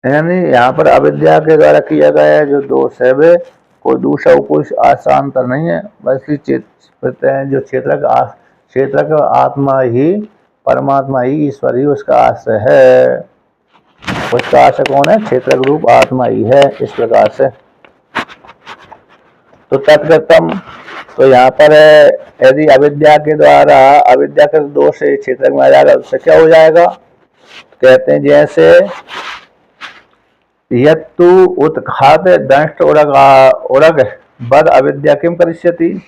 यानी यहाँ पर अविद्या के द्वारा किया गया जो दोष है वे कोई दूसरा कुछ आशांतर नहीं है, बल्कि जो क्षेत्र का आत्मा ही, परमात्मा ही, ईश्वर ही उसका आश्रय है। उसका आश्रय कौन है? क्षेत्र रूप आत्मा ही है। इस प्रकार से तो तत्कृतम, तो यहाँ पर यदि अविद्या के द्वारा अविद्या का दोष क्षेत्र में आ जाएगा, उससे क्या हो जाएगा? कहते हैं जैसे यत्तु उत्खात दंष्ट उरग बद अविद्या किम करिष्यति,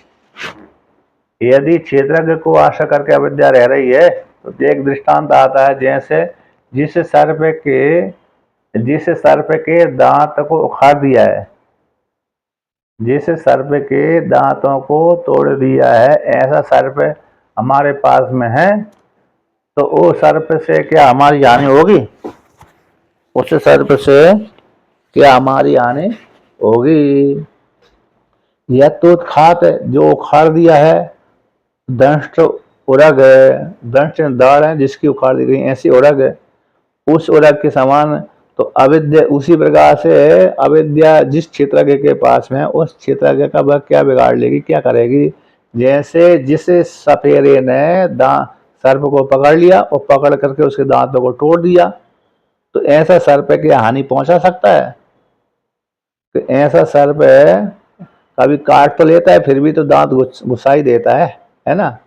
यदि क्षेत्रज्ञ को आश्रय करके अविद्या रह रही है तो एक दृष्टांत आता है, जैसे जिस सर्प के दांत को उखाड़ दिया है, जिस सर्प के दांतों को तोड़ दिया है, ऐसा सर्प हमारे पास में है, तो वो सर्प से क्या हमारी हानि होगी? उस सर्प से क्या हमारी हानि होगी? यह तो खात जो उखाड़ दिया है, दंष्ट उरग है, दंष्ट दाढ़ है जिसकी उखाड़ दी गई, ऐसी उरग है, उस उरग के समान। तो अविद्या उसी प्रकार से अविद्या जिस क्षेत्रज्ञ के पास में, उस क्षेत्रज्ञ का वह क्या बिगाड़ लेगी, क्या करेगी? जैसे जिस सपेरे ने सर्प को पकड़ लिया और पकड़ करके उसके दांतों को तोड़ दिया, तो ऐसा सर्प की हानि पहुंचा सकता है? तो ऐसा सर्प कभी काट तो लेता है, फिर भी तो दांत घुसा ही देता है ना।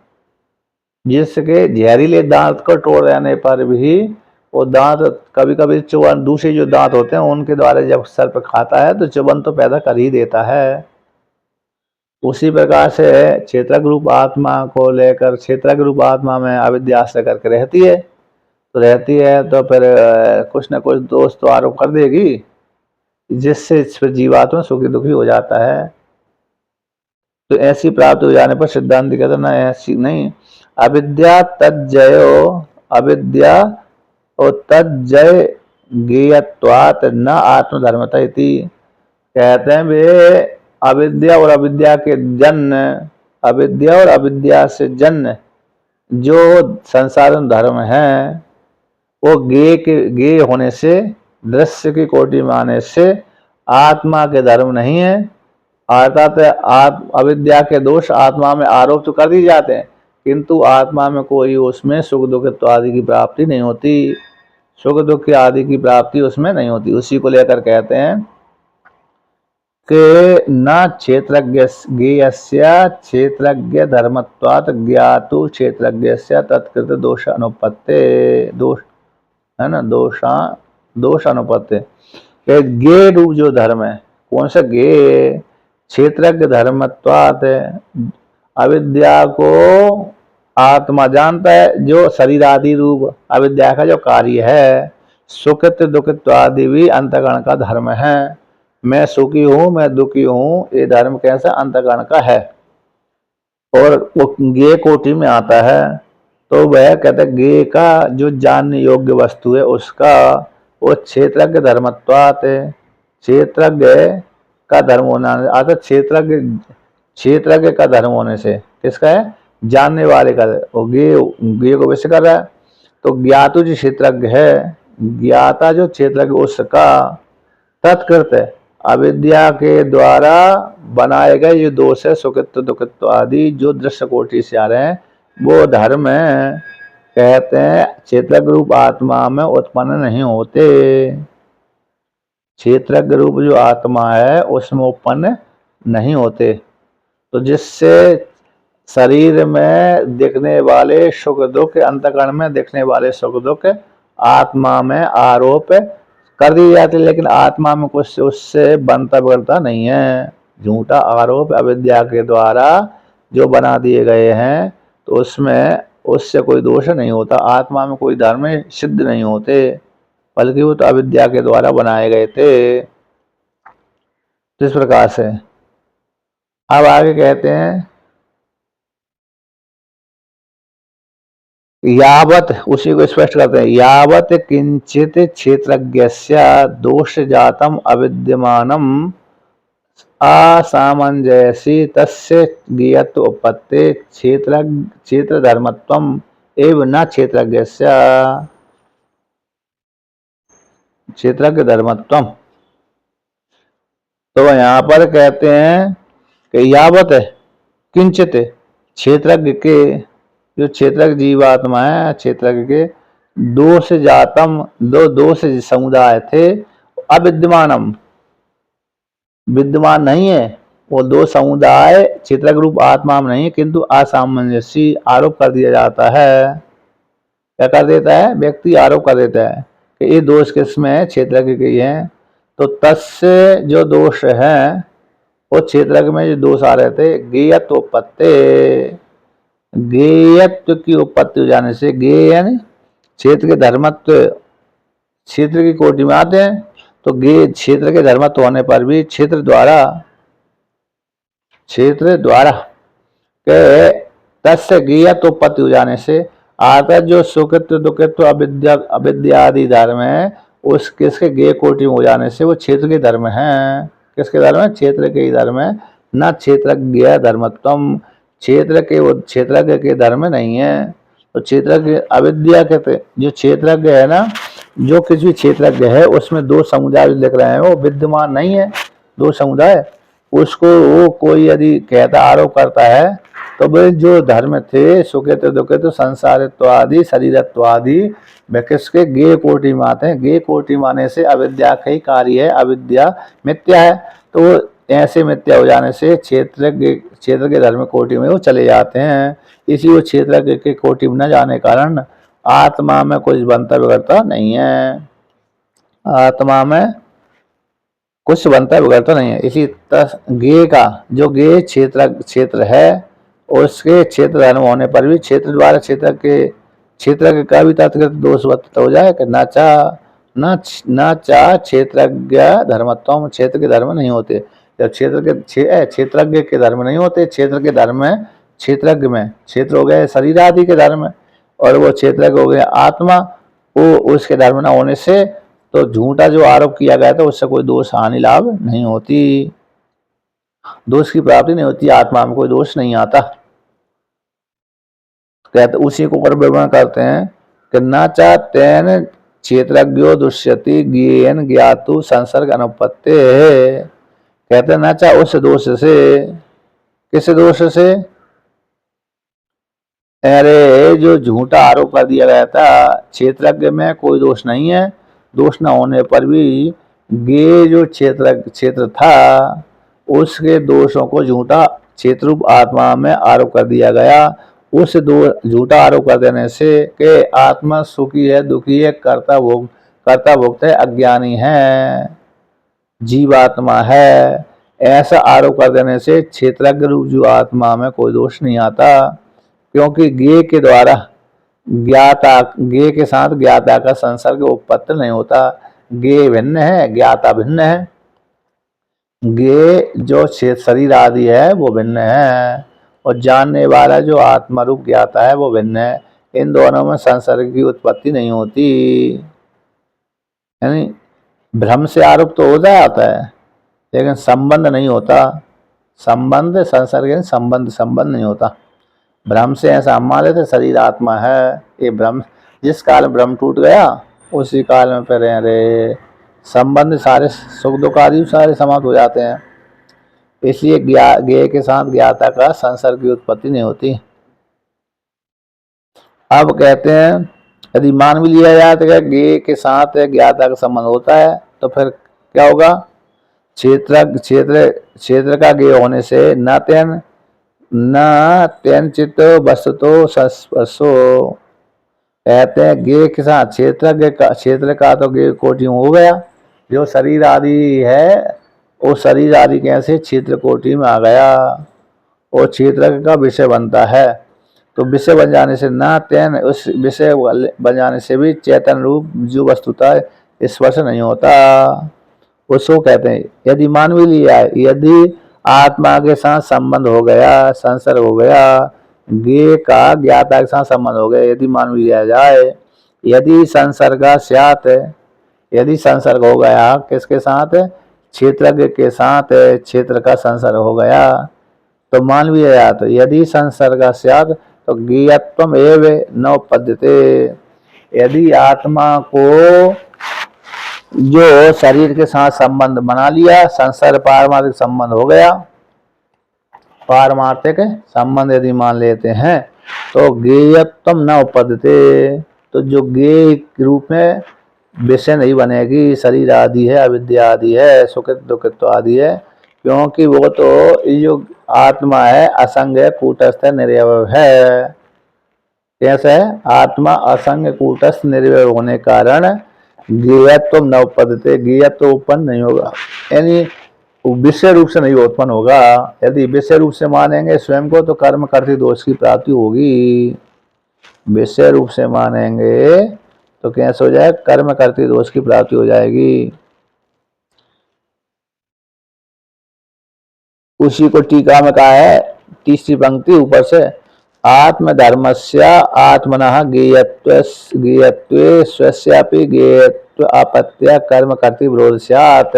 जिसके जहरीले दांत को तोड़ रहने पर भी वो दांत कभी कभी चुभन, दूसरे जो दांत होते हैं उनके द्वारा जब सर्प खाता है तो चुभन तो पैदा कर ही देता है। उसी प्रकार से क्षेत्रज्ञ रूप आत्मा को लेकर क्षेत्रज्ञ रूप आत्मा में अविद्या आश्रय करके रहती है, तो फिर कुछ न कुछ दोष तो आरोप कर देगी, जिससे फिर जीवात्मा सुखी दुखी हो जाता है। तो ऐसी प्राप्त हो जाने पर सिद्धांत कहते ना ऐसी नहीं, अविद्या तज्जयो अविद्या और तज्जय ज्ञेयत्वात् न आत्मधर्मता इति। कहते हैं वे अविद्या और अविद्या के जन्म, अविद्या और अविद्या से जन्म जो संसारण धर्म है वो ज्ञेय होने से, दृश्य की कोटि में आने से आत्मा के धर्म नहीं है। अर्थात अविद्या के दोष आत्मा में आरोप तो कर दिए जाते हैं, किंतु आत्मा में कोई उसमें सुख दुख आदि की प्राप्ति नहीं होती, सुख दुख आदि की प्राप्ति उसमें नहीं होती। उसी को लेकर कहते हैं कि न क्षेत्रज्ञ क्षेत्रज्ञ धर्मत्वात् ज्ञातु क्षेत्रज्ञस्य तत्कृत दोष अनुपत्ते, दोष है ना, दोष अनुपत्ति। ज्ञेय रूप जो धर्म है, कौन सा ज्ञेय? क्षेत्रज्ञ धर्मत्वात्, अविद्या को आत्मा जानता है, जो शरीर आदि रूप अविद्या का जो कार्य है। सुखित दुखित आदि भी अंतःकरण का धर्म है। मैं सुखी हूं, मैं दुखी हूं, ये धर्म कैसा? अंतःकरण का है और वो ज्ञेय कोटि में आता है। तो वह कहते हैं ज्ञेय का जो जानने योग्य वस्तु है उसका वो क्षेत्रज्ञ धर्मत्वात्, क्षेत्रज्ञ का धर्म होना, अर्थात क्षेत्रज्ञ का धर्म होने से। किसका है? जानने वाले का। वो ज्ञेय को विषय कर रहा है। तो ज्ञातु जो क्षेत्रज्ञ है, ज्ञाता जो क्षेत्रज्ञ उसका तत्कृत अविद्या के द्वारा बनाए गए ये दोष है, सुखित्व दुखित्व आदि जो दृश्य कोटि से आ रहे हैं, वो धर्म है, कहते हैं क्षेत्रज्ञ रूप आत्मा में उत्पन्न नहीं होते। क्षेत्रज्ञ रूप जो आत्मा है उसमें उत्पन्न नहीं होते। तो जिससे शरीर में दिखने वाले सुख दुख, अंतःकरण में दिखने वाले सुख दुख आत्मा में आरोप कर दिए जाते, लेकिन आत्मा में कुछ उससे बनता बिगड़ता नहीं है। झूठा आरोप अविद्या के द्वारा जो बना दिए गए हैं, तो उसमें उससे कोई दोष नहीं होता। आत्मा में कोई धर्म सिद्ध नहीं होते, बल्कि वो तो अविद्या के द्वारा बनाए गए थे। इस प्रकार से अब आगे कहते हैं यावत, उसी को स्पष्ट करते हैं, यावत किंचित क्षेत्रज्ञस्य दोष जातम अविद्यमानम असामंजयसी तस्य ज्ञेयत्व उपपत्ते क्षेत्र धर्मत्वम एवं न क्षेत्रज्ञस्य क्षेत्रज्ञ धर्मत्वम। तो यहाँ पर कहते हैं कि यावत किंचित क्षेत्रज्ञ के, जो क्षेत्रज्ञ जीवात्मा है, क्षेत्रज्ञ के दोष जातम, दो दोष समुदाय थे, अविद्यमानम विद्यमान नहीं है, वो दो समुदाय क्षेत्रज्ञ रूप आत्मा में नहीं है, किंतु असामंजस्य आरोप कर दिया जाता है। क्या कर देता है? व्यक्ति आरोप कर देता है कि ये दोष किसमें है? क्षेत्रज्ञ के हैं। तो तस्य जो दोष है वो क्षेत्रज्ञ में जो दोष आ रहे थे, ज्ञेयत्व उपपत्ते, ज्ञेयत्व की उपपत्ति हो जाने से, ज्ञेय यानी क्षेत्र के धर्मत्व, क्षेत्र की कोटि में आते हैं। तो ज्ञेय क्षेत्र के धर्मत्व होने पर भी क्षेत्र द्वारा के तस्य ज्ञेयत्व उपपत्ति हो जाने से आता जो सुखित्व दुखित्व अविद्या आदि धर्म है, उस किसके ज्ञेय कोटि में हो जाने से वो क्षेत्र के धर्म है। किसके धर्म है? क्षेत्र के ही धर्म है। न क्षेत्रज्ञ धर्मत्वम, क्षेत्रज्ञ के धर्म नहीं है। तो क्षेत्रज्ञ अविद्या के जो क्षेत्रज्ञ है ना, जो किसी भी क्षेत्रज्ञ है उसमें दो समुदाय लिख रहे हैं, वो विद्यमान नहीं है। दो समुदाय, उसको वो कोई यदि कहता आरोप करता है तो वे जो धर्म थे सुखित दुखित संसारित्व आदि शरीरत्व आदि वे किसके? ज्ञेय कोटि में आते हैं। ज्ञेय कोटि माने से अविद्या का ही कार्य है, अविद्या मिथ्या है। तो ऐसे मिथ्या हो जाने से क्षेत्र के धर्म कोटि में वो चले जाते हैं। इसी वो क्षेत्र के कोटि में न जाने कारण आत्मा में कुछ बनता बिगड़ता नहीं है। आत्मा में कुछ बनता है बिगड़ता नहीं है। इसी तरह गे का जो गे क्षेत्र है, उसके क्षेत्र धर्म होने पर भी क्षेत्र द्वारा क्षेत्र का भी तत्कृत दोष हो जाए कि न चा क्षेत्रज्ञ धर्मत्व, क्षेत्र के धर्म नहीं होते। जब क्षेत्रज्ञ के धर्म नहीं होते, क्षेत्र के धर्म में क्षेत्रज्ञ में क्षेत्र हो गए शरीर आदि के धर्म, और वो क्षेत्रज्ञ हो गए आत्मा, वो उसके धर्म न होने से तो झूठा जो आरोप किया गया था उससे कोई दोष हानि लाभ नहीं होती, दोष की प्राप्ति नहीं होती, आत्मा में कोई दोष नहीं आता। कहते उसी को कर विवरण करते हैं कि न चा तेन क्षेत्रज्ञो दुष्यति ज्ञेन ज्ञातु संसर्ग अनुपत्ति। कहते न चा उस दोष से, किस दोष से, अरे जो झूठा आरोप कर दिया गया था क्षेत्रज्ञ में कोई दोष नहीं है, दोष न होने पर भी गे जो क्षेत्र था उसके दोषों को झूठा क्षेत्र रूप आत्मा में आरोप कर दिया गया। उस झूठा आरोप कर देने से कि आत्मा सुखी है, दुखी है, कर्ता भोक्त है, अज्ञानी है, जीवात्मा है, ऐसा आरोप कर देने से क्षेत्रज्ञ रूप जो आत्मा में कोई दोष नहीं आता, क्योंकि गे के द्वारा ज्ञाता, गे के साथ ज्ञाता का संसर्ग उत्पत्ति नहीं होता। गे भिन्न है, ज्ञाता भिन्न है। गे जो शरीर आदि है वो भिन्न है, और जानने वाला जो आत्मा रूप ज्ञाता है वो भिन्न है। इन दोनों में संसर्ग की उत्पत्ति नहीं होती, यानी भ्रम से आरोप तो हो जाता है लेकिन संबंध नहीं होता। संबंध संसर्ग संबंध नहीं होता। भ्रम से ऐसा हम मान लेते शरीर आत्मा है, ये भ्रम, जिस काल में भ्रम टूट गया उसी काल में फिर अरे संबंध सारे सुख दुख आदि सारे समाप्त हो जाते हैं। इसलिए ज्ञेय के साथ ज्ञाता का संसर्ग की उत्पत्ति नहीं होती। अब कहते हैं यदि मान भी लिया जाए तो ज्ञेय के साथ ज्ञाता का संबंध होता है तो फिर क्या होगा, क्षेत्र का ज्ञेय होने से न तेन चित्त वस्तुतो सस्पर्शो। कहते हैं ज्ञेय के साथ क्षेत्र का तो ज्ञेय कोटि हो गया, जो शरीर आदि है वो शरीर आदि कैसे क्षेत्र कोटि में आ गया, और क्षेत्र का विषय बनता है। तो विषय बन जाने से न तेन, उस विषय बन जाने से भी चैतन्य रूप जो वस्तुता स्पर्श नहीं होता, उसको कहते हैं। यदि मान भी लिया, यदि आत्मा के साथ संबंध हो गया, संसर्ग हो गया, ज्ञेय का ज्ञाता के साथ संबंध हो गया, यदि मान भी लिया जाए, यदि संसर्ग स्यात्, यदि संसर्ग हो गया किसके साथ, क्षेत्रज्ञ के साथ क्षेत्र का संसर्ग हो गया, तो मान भी लिया तो यदि संसर्ग स्यात् तो ज्ञेयत्वम एव न उपपद्यते। यदि आत्मा को जो शरीर के साथ संबंध बना लिया, संसर्ग पारमार्थिक संबंध हो गया, पारमार्थिक संबंध यदि मान लेते हैं तो ज्ञेयत्वम न उपपद्यते, तो जो ज्ञेय रूप में विषय नहीं बनेगी, शरीर आदि है, अविद्या आदि है, सुखित दुखित्व आदि है, क्योंकि वो तो जो आत्मा है असंग है, कूटस्थ है, निर्वय है। कैसे है, आत्मा असंग कूटस्थ निर्वय होने कारण ज्ञेयत्व न उपपद्यते, ज्ञेयत्व उत्पन्न नहीं होगा, यानी विषय रूप से नहीं उत्पन्न होगा। यदि विषय रूप से मानेंगे स्वयं को तो कर्म करते दोष की प्राप्ति होगी, विषय रूप से मानेंगे तो कैसे हो जाए, कर्म करते दोष की प्राप्ति हो जाएगी। उसी को टीका में कहा है, तीसरी पंक्ति ऊपर से, आत्मधर्मस्य आत्मनः ज्ञेयत्वे स्वस्यापि ज्ञेयत्व आपत्य कर्म करती विरोध स्यात्।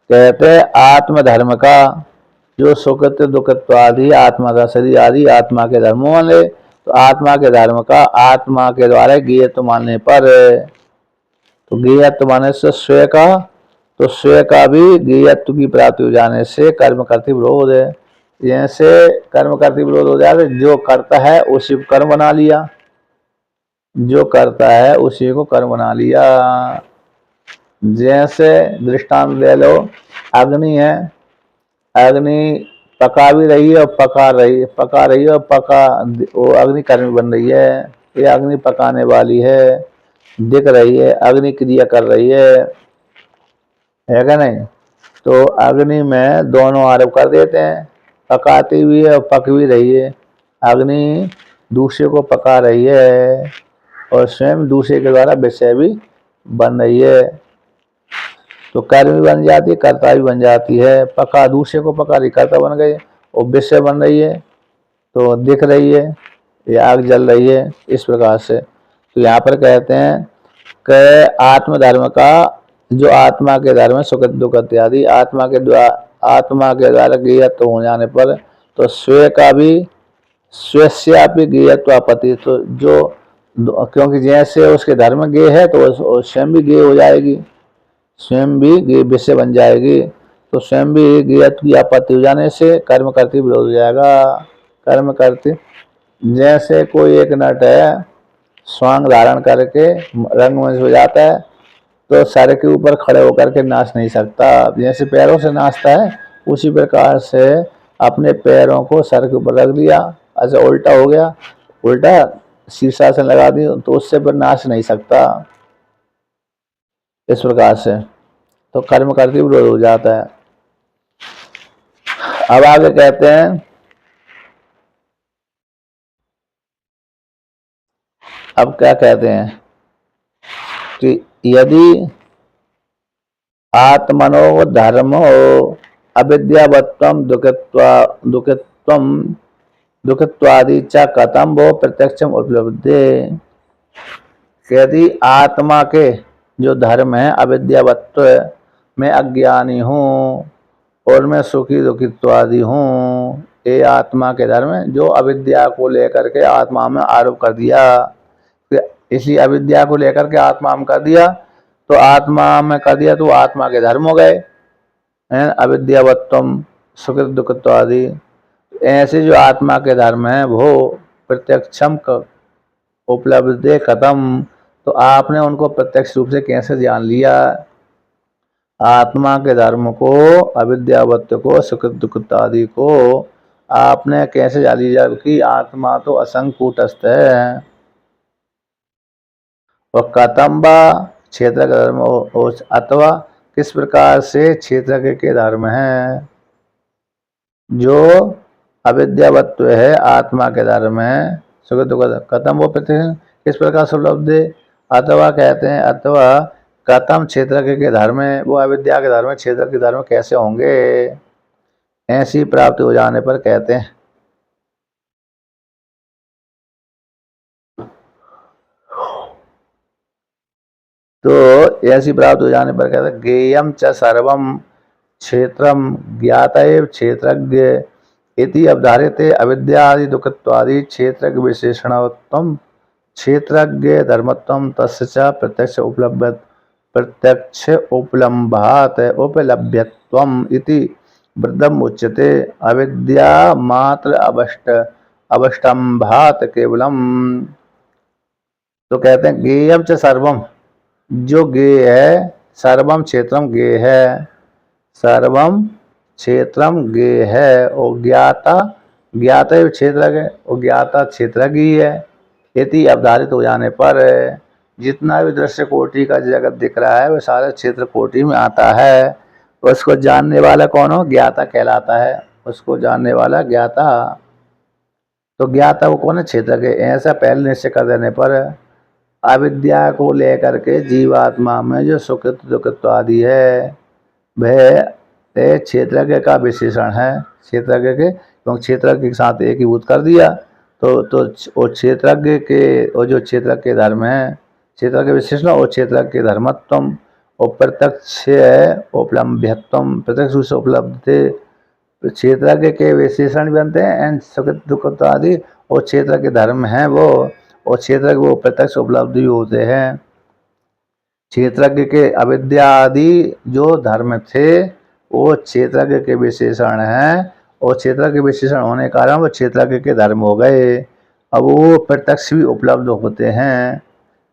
कहते आत्मधर्म का जो सुखत्व दुखत्व आदि आत्मा का शरीर आदि आत्मा के धर्मों वाले, तो आत्मा के धर्म का आत्मा के द्वारा ज्ञेयत्व मानने पर, तो ज्ञेयत्व मानने से स्वयं का, तो स्वयं का भी ज्ञेयत्व की प्राप्ति हो जाने से कर्म करती विरोध है। जैसे कर्म करती विरोध हो जाए, जो करता है उसी को कर्म बना लिया, जो करता है उसी को कर्म बना लिया। जैसे दृष्टांत ले लो, अग्नि है, अग्नि पका भी रही है और पका रही है और वो अग्नि कर्म बन रही है, ये अग्नि पकाने वाली है, दिख रही है, अग्नि क्रिया कर रही है। है क्या नहीं। तो अग्नि में दोनों आरोप कर देते हैं, पकाती हुई है और पक भी रही है। अग्नि दूसरे को पका रही है और स्वयं दूसरे के द्वारा विषय भी बन रही है। तो कर्म भी बन जाती है, कर्ता भी बन जाती है। पका, दूसरे को पका रही, कर्ता बन गई और विषय बन रही है, तो दिख रही है, ये आग जल रही है, इस प्रकार से। तो यहाँ पर कहते हैं कि आत्मधर्म का, जो आत्मा के धर्म है, सुख दुख इत्यादि आत्मा के द्वारा ज्ञेयत्व हो जाने पर, तो स्वयं का भी, स्वस्यापि ज्ञेयत्व आपत्ति, तो जो, क्योंकि जैसे उसके धर्म ज्ञेय है तो स्वयं भी ज्ञेय हो जाएगी, स्वयं भी ज्ञेय विषय बन जाएगी। तो स्वयं भी ज्ञेयत्व की आपत्ति हो जाने से कर्म करती विरोध हो जाएगा। कर्म करती, जैसे कोई एक नट है, स्वांग धारण करके रंगमंच हो जाता है, तो सर के ऊपर खड़े होकर के नाच नहीं सकता, जैसे पैरों से नाचता है उसी प्रकार से अपने पैरों को सर के ऊपर रख दिया, ऐसे उल्टा हो गया, उल्टा शीर्षासन लगा दी, तो उससे पर नाच नहीं सकता, इस प्रकार से। तो कर्म करते विरोध हो जाता है। अब आगे कहते हैं, अब क्या कहते हैं कि यदि आत्मनो धर्मो अविद्यावत्वं दुखत्वादि च कथम वो प्रत्यक्षम उपलब्धे। यदि आत्मा के जो धर्म है अविद्यावत्व, मैं अज्ञानी हूँ और मैं सुखी दुखित्वादि हूँ, ये आत्मा के धर्म है जो अविद्या को लेकर के आत्मा में आरोप कर दिया। इसी अविद्या को लेकर के आत्मा में कर दिया, तो आत्मा में कर दिया तो आत्मा के धर्म हो गए, अविद्यावत्वम सुख दुखत्वादि। ऐसे जो आत्मा के धर्म है वो प्रत्यक्षम उपलब्धि खत्म, तो आपने उनको प्रत्यक्ष रूप से कैसे जान लिया। आत्मा के धर्म को, अविद्यावत्व को, सुख दुख आदि को आपने कैसे जान लिया कि आत्मा तो असंग कूटस्थ है। और कतम्बा क्षेत्र का धर्म, अथवा किस प्रकार से क्षेत्र के धर्म है, जो अविद्यावत्व है आत्मा के धर्म है, सुख दुख कथम वो किस प्रकार से उपलब्ध है। अथवा कहते हैं, अथवा कथम क्षेत्र के धर्म है, वो अविद्या के धर्म, क्षेत्र के धर्म कैसे होंगे, ऐसी प्राप्ति हो जाने पर कहते हैं। तो ऐसी प्राप्त हो जाने पर कहते हैं, ज्ञेयम च सर्वम क्षेत्रम ज्ञातएव क्षेत्रज्ञ इति अवधार्यते अविद्यादि दुखत्वादि क्षेत्र विशेषणत्वम क्षेत्रज्ञ धर्मत्वम तस्य च प्रत्यक्ष उपलम्भात उपलभ्यत्वम इति वृद्धम उच्यते। अविद्या मात्र अवष्टम्भात केवलम। तो कहते हैं ज्ञेयम च सर्वम, जो ज्ञेय है, सर्वम क्षेत्रम ज्ञेय है, सर्वम क्षेत्रम ज्ञेय है, और ज्ञाता ज्ञाता क्षेत्र, और ज्ञाता क्षेत्रज्ञ है। यदि अवधारित हो जाने पर जितना भी दृश्य कोटि का जगत दिख रहा है वह सारा क्षेत्र कोटि में आता है। उसको जानने वाला कौन हो, ज्ञाता कहलाता है, उसको जानने वाला ज्ञाता। तो ज्ञाता वो कौन है, क्षेत्र के। ऐसा पहले निश्चय कर देने पर अविद्या को लेकर के जीवात्मा में जो सुख दुख आदि है वह क्षेत्रज्ञ का विशेषण है, क्षेत्रज्ञ के, क्योंकि क्षेत्रज्ञ के साथ एकीभूत कर दिया, तो क्षेत्रज्ञ के, और जो क्षेत्र के धर्म है, क्षेत्र के विशेषण और क्षेत्र के धर्मत्वम और प्रत्यक्ष उपलम्भ्यत्वम, प्रत्यक्ष रूप से उपलब्ध थे, क्षेत्रज्ञ के विशेषण बनते हैं एंड सुख दुख आदि, और क्षेत्र के धर्म है वो, और क्षेत्र वो प्रत्यक्ष उपलब्धि होते हैं। क्षेत्रज्ञ के अविद्या आदि जो धर्म थे वो क्षेत्रज्ञ के विशेषण हैं, और क्षेत्र के विशेषण होने के कारण वो क्षेत्रज्ञ के धर्म हो गए। अब वो प्रत्यक्ष भी उपलब्ध होते हैं।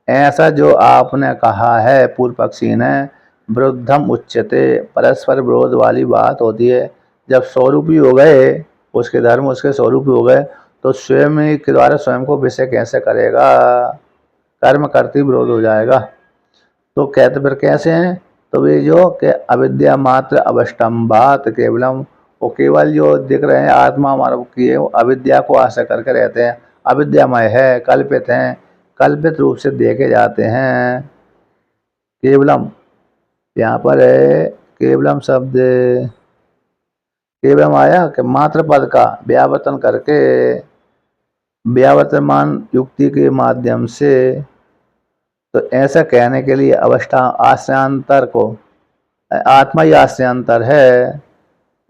ऐसा जो आपने कहा है पूर्व पक्षी ने, विरुद्धम उच्यते, परस्पर विरोध वाली बात होती है। जब स्वरूपी हो गए, उसके धर्म उसके स्वरूपी हो गए, तो स्वयं के द्वारा स्वयं को विषय कैसे करेगा, कर्म करते विरोध हो जाएगा। तो कहते फिर कैसे हैं, तो वे जो कि अविद्या मात्र अवष्टम्भात केवलम, वो केवल जो दिख रहे हैं आत्मा हमारा की है, वो अविद्या को आश्रय करके रहते हैं, अविद्यामय है, कल्पित हैं, कल्पित रूप से देखे जाते हैं। केवलम यहाँ पर है, केवलम शब्द केवलम आया कि मात्र पद का व्यावर्तन करके, व्यावर्तमान युक्ति के माध्यम से, तो ऐसा कहने के लिए अवस्था आश्रयांतर को, आत्मा ही आश्रयांतर है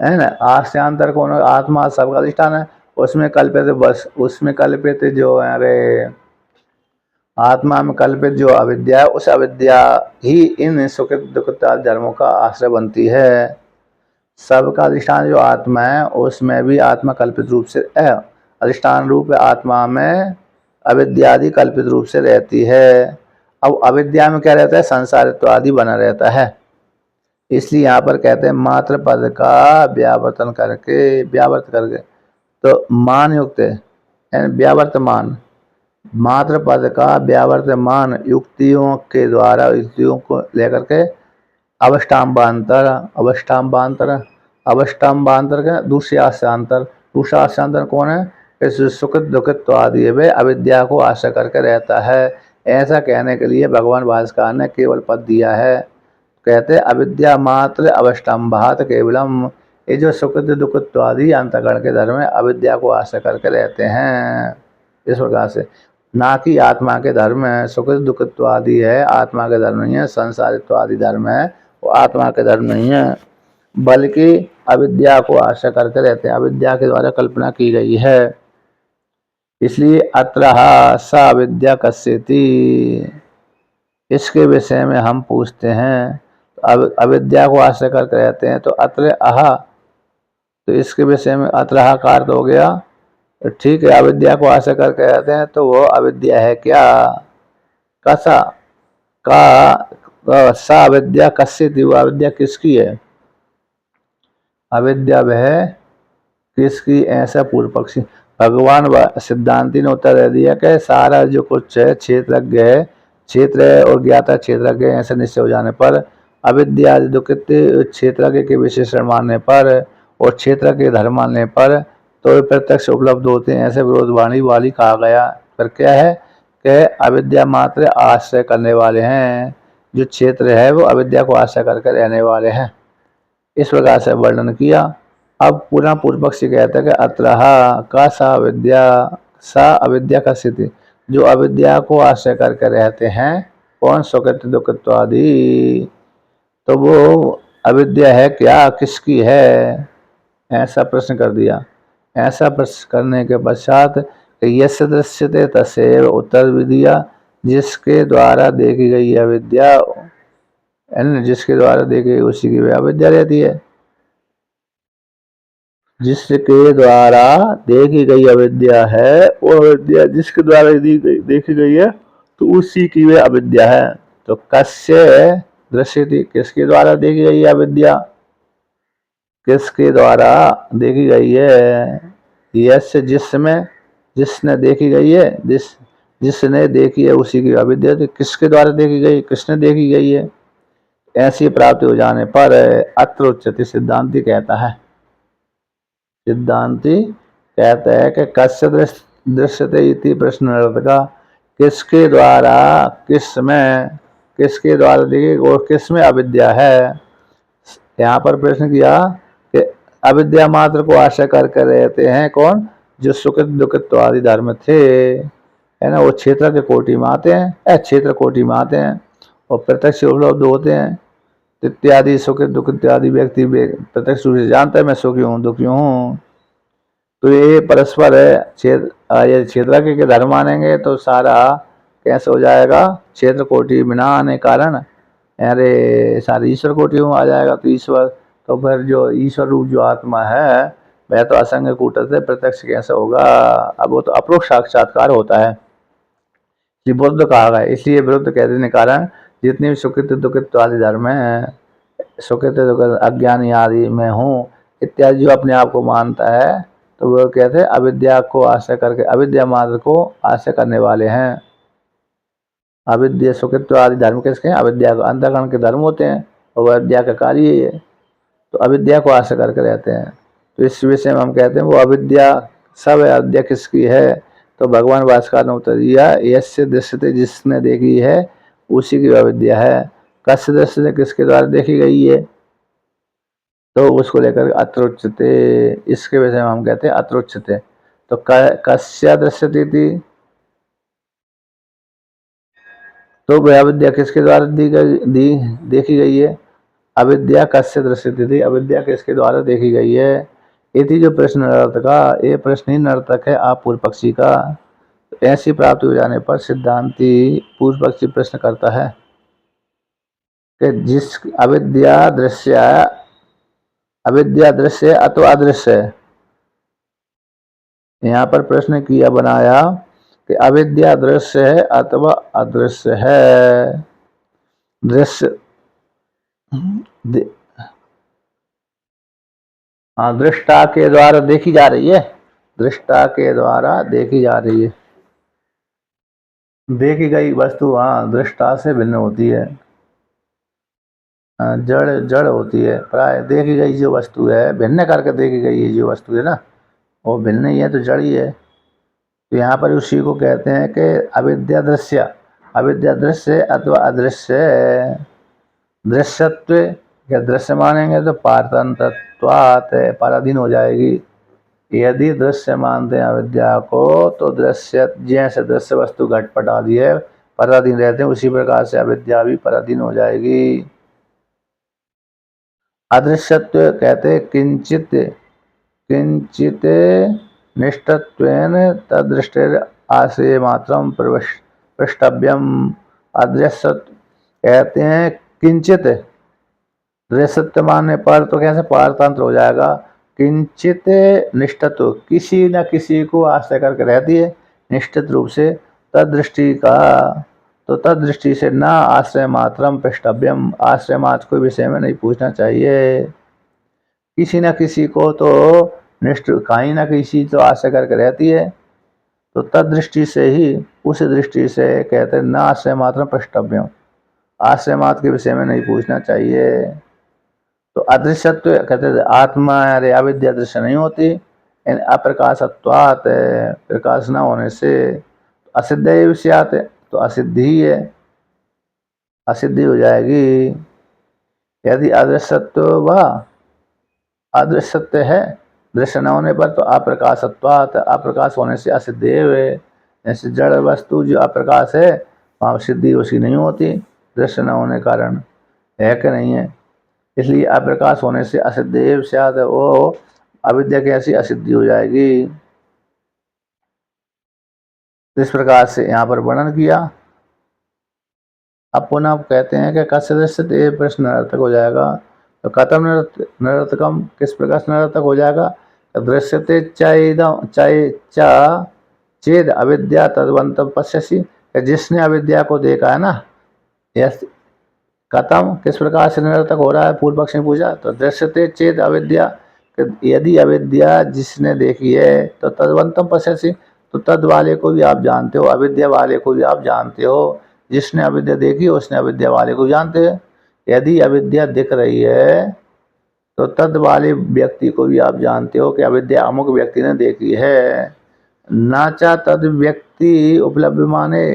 ना, आश्रयांतर को आत्मा सबका अधिष्ठान है, उसमें कल्पित, बस उसमें कल्पित जो है, अरे आत्मा में कल्पित जो अविद्या है, उस अविद्या ही इन सुख दुख धर्मों का आश्रय बनती है। सबका अधिष्ठान जो आत्मा है उसमें भी आत्मा कल्पित रूप से अधिष्ठान रूप आत्मा में अविद्यादि कल्पित रूप से रहती है। अब अविद्या में क्या रहता है, संसारित्व आदि बना रहता है। इसलिए यहाँ पर कहते हैं मात्र पद का व्यावर्तन करके, व्यावर्त करके, तो मान युक्त है, व्यावर्तमान, मात्र पद का व्यावर्तमान युक्तियों के द्वारा, युक्तियों को लेकर के अवष्टाम्बांतर, अवष्टाम्बांतर, अवष्टाम्बांतर का दूसरे आश्रयांतर, दूसरा आश्रयांतर कौन है, इस सुख दुखित्व आदि वे अविद्या को आश्रय करके रहता है। ऐसा कहने के लिए भगवान भास्कर ने केवल पद दिया है। कहते अविद्या मात्र अवष्टम्भात केवलम, ये जो सुख दुखित्व आदि अंतःकरण के धर्म में अविद्या को आश्रय करके रहते हैं, इस प्रकार से, ना कि आत्मा के धर्म है। सुख दुखित्व आदि है आत्मा के धर्म नहीं है, संसारित्व आदि धर्म है वो आत्मा के धर्म नहीं है, बल्कि अविद्या को आश्रय करके रहते हैं, अविद्या के द्वारा कल्पना की गई है। इसलिए अत्रह सा अविद्या कस्यति, इसके विषय में हम पूछते हैं, अविद्या को आश्रय करके रहते हैं, तो अत्र अह, तो इसके विषय में अत्रह का अर्थ हो गया, ठीक है, अविद्या को आश्रय करके रहते हैं, तो वो अविद्या है क्या, कसा का सा अविद्या कस्यति, वो अविद्या किसकी है, अविद्या वह किसकी, ऐसा पूर्व पक्षी, भगवान सिद्धांति ने उत्तर दे दिया कि सारा जो कुछ है क्षेत्रज्ञ है, क्षेत्र और ज्ञाता क्षेत्रज्ञ, ऐसे निश्चय हो जाने पर, अविद्या दुखित क्षेत्रज्ञ के विशेषण मानने पर और क्षेत्र के धर्म मानने पर तो प्रत्यक्ष उपलब्ध होते हैं, ऐसे विरोधवाणी वाली कहा गया। पर क्या है कि अविद्या मात्र आश्रय करने वाले हैं, जो क्षेत्र है वो अविद्या को आश्रय करके रहने वाले हैं, इस प्रकार से वर्णन किया। अब पुनः पूर्व पक्षी कहता है कि अत्रह का सा अविद्या का स्थिति, जो अविद्या को आश्रय करके रहते हैं, कौन, सुकृत दुखित्व आदि, तो वो अविद्या है क्या, किसकी है, ऐसा प्रश्न कर दिया। ऐसा प्रश्न करने के पश्चात यश दृश्यते तस्यैव उत्तर भी दिया, जिसके द्वारा देखी गई अविद्या, जिसके द्वारा देखी गई उसी की अविद्या रहती है, जिसके द्वारा देखी गई अविद्या है, वो अविद्या जिसके द्वारा देखी गई है तो उसी की वह अविद्या है। तो कस्य दृश्यति, किसके द्वारा देखी गई है अविद्या, किसके द्वारा देखी गई है, यश जिसमें, जिसने देखी गई है, जिसने देखी है उसी की अविद्या, तो किसके द्वारा देखी गई, किसने देखी गई है, ऐसी प्राप्ति हो जाने पर अत्र उच्यते, सिद्धांति कहता है, सिद्धांति कहते हैं कि कस्य दृश्यते इति प्रश्न का, किसके द्वारा, किसमें, किसके द्वारा देखी और किसमें अविद्या है। यहाँ पर प्रश्न किया कि अविद्या मात्र को आश्रय करके रहते हैं कौन, जो सुखित दुखित आदि धर्म थे, है ना, वो क्षेत्र के कोटि में आते हैं, क्षेत्र कोटि में आते हैं और प्रत्यक्ष उपलब्ध होते हैं, इत्यादि सुखित दुख इत्यादि व्यक्ति प्रत्यक्ष रूप से जानता है मैं सुखी हूँ दुखी हूँ, तो ये परस्पर है। क्षेत्र के धर्म मानेंगे तो सारा कैसे हो जाएगा, क्षेत्र कोटि बिना आने कारण, अरे सारी ईश्वर कोटि में आ जाएगा, तो ईश्वर, तो फिर जो ईश्वर रूप जो आत्मा है वह तो असंग कूट से प्रत्यक्ष कैसे होगा, अब वो तो अप्रोक्ष साक्षात्कार होता है, ये बुद्ध कहा गया। इसलिए विरुद्ध कह देने कारण जितने भी सुखित दुखित आदि धर्म है, सुखित दुखित अज्ञानी आदि में हूँ इत्यादि जो अपने आप को मानता है, तो वो कहते हैं अविद्या को आश्रय करके, अविद्या मार्ग को आश्रय करने वाले हैं। अविद्या सुखित्व आदि धर्म किसके हैं, अविद्या को अंतःकरण के धर्म होते हैं, और अविद्या का कार्य ही है। तो अविद्या को आश्रय करके रहते हैं। तो इस विषय में हम कहते हैं वो अविद्या सब है। अविद्या किसकी है? तो भगवान भास्कर ने उत्तर दिया, यस्य दृश्यते, जिसने देखी है उसी की अविद्या है। कस्य दृश्यते, किसके द्वारा देखी गई है? तो उसको लेकर अत्रोच्यते, इसके विषय में हम कहते हैं अत्रोच्यते। तो कस्य दृश्यते थी, तो वह अविद्या किसके द्वारा देखी गई है? अविद्या कस्य दृश्यते थी, अविद्या किसके द्वारा देखी गई है? इति जो प्रश्न नर्तका, ये प्रश्न ही नर्तक है आप पूर्व पक्षी का। ऐसी प्राप्ति हो जाने पर सिद्धांती पूर्व पक्षी प्रश्न करता है कि जिस अविद्या दृश्य अथवा अदृश्य है। यहाँ पर प्रश्न किया बनाया कि अविद्या दृश्य है अथवा अदृश्य है। दृश्य दृष्टा के द्वारा देखी जा रही है, दृष्टा के द्वारा देखी जा रही है। देखी गई वस्तु दृष्टा से भिन्न होती है, जड़ जड़ होती है। प्राय देखी गई जो वस्तु है, भिन्न करके देखी गई ये जो वस्तु है ना, वो भिन्न ही है, तो जड़ ही है। तो यहाँ पर उसी को कहते हैं कि अविद्या दृश्य अथवा अदृश्य। दृश्यत्व या दृश्य मानेंगे तो पारतंत्रत्वात् पराधीन हो जाएगी। यदि दृश्य मानते हैं अविद्या को तो दृश्य, जैसे दृश्य वस्तु घटपट आदि है पराधीन रहते हैं, उसी प्रकार से अविद्या भी पराधीन हो जाएगी। अदृश्यत्व कहते किंचित निष्ठत्वेन तदृष्टेर आश्रय मात्रम प्रष्टव्यम। अदृश्यत्व कहते हैं किंचित, दृश्यत्व मानने पर तो कैसे पारतंत्र हो जाएगा। किंचित निष्ठत्व, किसी न किसी को आश्रय करके रहती है निश्चित रूप से। तदृष्टि का, तो तदृष्टि से न आश्रय मात्रम प्रष्टव्यम, आश्रय मात्र को विषय में नहीं पूछना चाहिए। किसी न किसी को तो निष्ठ, कहीं ना किसी तो आश्रय करके रहती है, तो तदृष्टि से ही, उस दृष्टि से कहते हैं न आश्रय मात्र प्रष्टव्यम, आश्रय मात्र के विषय में नहीं पूछना चाहिए। तो अदृश्यत्व कहते थे आत्मा अरे अविद्या दृश्य नहीं होती, अप्रकाशत्वात्, प्रकाश न होने से। असिद्ध विषयात, तो असिद्धि ही है, असिद्धि हो जाएगी। यदि अदृश्यत्व व अदृश्यत्व है, दृश्य न होने पर तो अप्रकाशत्वात्, अप्रकाश होने से असिद्धेव है। जैसे जड़ वस्तु जो अप्रकाश है वहाँ सिद्धि उसकी नहीं होती, दृश्य न होने कारण, है कि नहीं है। इसलिए अप्रकाश होने से असिद्धेव स्यात्, वो अविद्या की ऐसी असिद्धि हो जाएगी। इस प्रकार से यहाँ पर वर्णन किया। अब पुनः कहते हैं कि कस्य दृश्यते, ये प्रश्न निरर्थक हो जाएगा। तो कथम निरर्थकम, किस प्रकार से निरर्थक हो जाएगा। दृश्यते चेद अविद्या तद्वंतम पश्यसि, जिसने अविद्या को देखा है ना, यस कथम, किस प्रकार से निरर्थक हो रहा है, पूर्व पक्ष ने पूछा। तो दृश्यते चेद अविद्या, यदि अविद्या जिसने देखी है तो तद्वंतम पश्यसि, तो तद वाले को भी आप जानते हो, अविद्या वाले को भी आप जानते हो। जिसने अविद्या देखी उसने अविद्या वाले को जानते हैं। यदि अविद्या दिख रही है तो तद वाले व्यक्ति को भी आप जानते हो कि अविद्या अमुक व्यक्ति ने देखी है। नाचा तद व्यक्ति उपलब्ध माने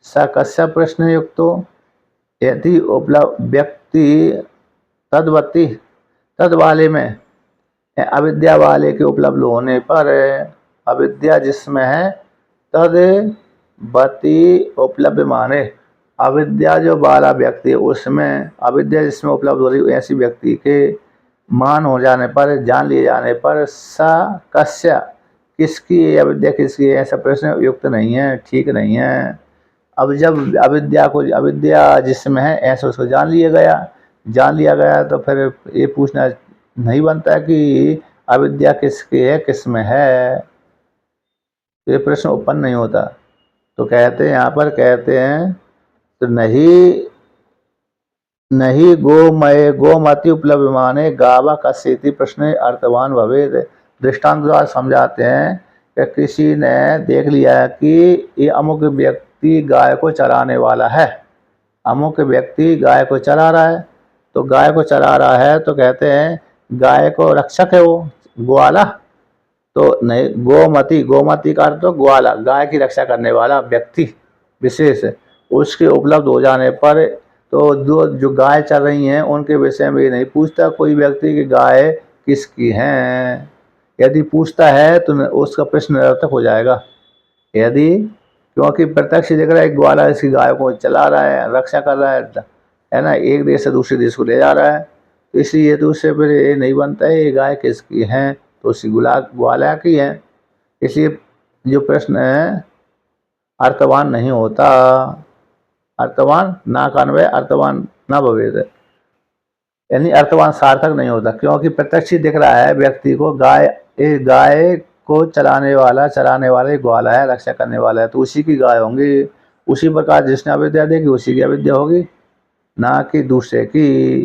स कस्य प्रश्न युक्तो, यदि उपलब्ध व्यक्ति तदवती, तद वाले में, अविद्या वाले के उपलब्ध होने पर, अविद्या जिसमें है तद बती उपलब्ध माने, अविद्या जो वाला व्यक्ति उसमें, अविद्या जिसमें उपलब्ध हो रही ऐसी व्यक्ति के मान हो जाने पर, जान लिए जाने पर, सा कस्य, किसकी अविद्या किसकी, ऐसा प्रश्न युक्त नहीं है, ठीक नहीं है। अब जब अविद्या जिसमें है ऐसा उसको जान लिया गया तो फिर ये पूछना नहीं बनता कि अविद्या किसकी है किसमें है, ये प्रश्न उत्पन्न नहीं होता। तो कहते हैं यहाँ पर, कहते हैं तो नहीं गोमति उपलब्ध माने गावा कस्यति प्रश्न अर्थवान भवेद। दृष्टांत द्वारा समझाते हैं कि किसी ने देख लिया कि ये अमुक व्यक्ति गाय को चराने वाला है, अमुक व्यक्ति गाय को चरा रहा है, तो गाय को चरा रहा है तो कहते हैं गाय को रक्षक है वो ग्वाला, तो नहीं, गोमती, गोमती का अर्थ तो ग्वाला, गाय की रक्षा करने वाला व्यक्ति विशेष, उसके उपलब्ध हो जाने पर तो जो गाय चल रही हैं उनके विषय में ये नहीं पूछता कोई व्यक्ति कि गाय किसकी हैं। यदि पूछता है तो उसका प्रश्न निरर्थक हो जाएगा। यदि, क्योंकि प्रत्यक्ष दिख रहा है ग्वाला इसकी गाय को चला रहा है, रक्षा कर रहा है ना, एक देश से दूसरे देश को ले जा रहा है, तो इसलिए तो उससे फिर ये नहीं बनता है ये गाय किसकी है, तो उसी ग्वाला की है। इसलिए जो प्रश्न है अर्थवान नहीं होता। अर्थवान ना कान्वय अर्थवान न भवेद, यानी अर्थवान सार्थक नहीं होता, क्योंकि प्रत्यक्ष दिख रहा है व्यक्ति को गाय को चराने वाला एक ग्वाला है, रक्षा करने वाला है, तो उसी की गाय होंगी। उसी प्रकार जिसने अविद्या देखी उसी की अविद्या होगी, ना कि दूसरे की।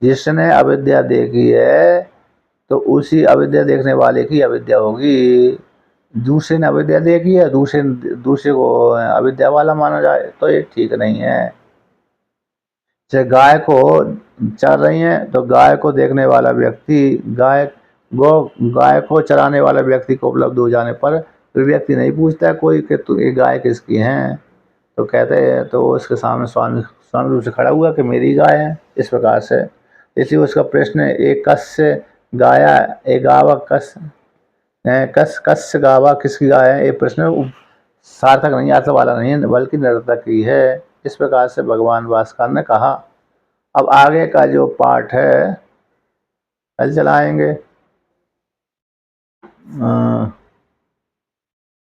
जिसने अविद्या देखी है तो उसी अविद्या देखने वाले की अविद्या होगी। दूसरे ने अविद्या देखी है, दूसरे को अविद्या वाला माना जाए तो ये ठीक नहीं है। जैसे गाय को चर रही हैं तो गाय को देखने वाला व्यक्ति, गाय को चराने वाला व्यक्ति को उपलब्ध हो जाने पर फिर व्यक्ति नहीं पूछता है कोई कि तू ये गाय किसकी हैं, तो कहते हैं तो उसके सामने स्वामी रूप से खड़ा हुआ कि मेरी गाय है, इस प्रकार से। इसलिए उसका प्रश्न एक कस्य गाया ए गावा कस्य गावा किसकी गाय है, ये प्रश्न सार्थक नहीं, अर्थ वाला नहीं है, बल्कि निरर्थक ही है। इस प्रकार से भगवान भास्कर ने कहा। अब आगे का जो पाठ है कल चलाएंगे।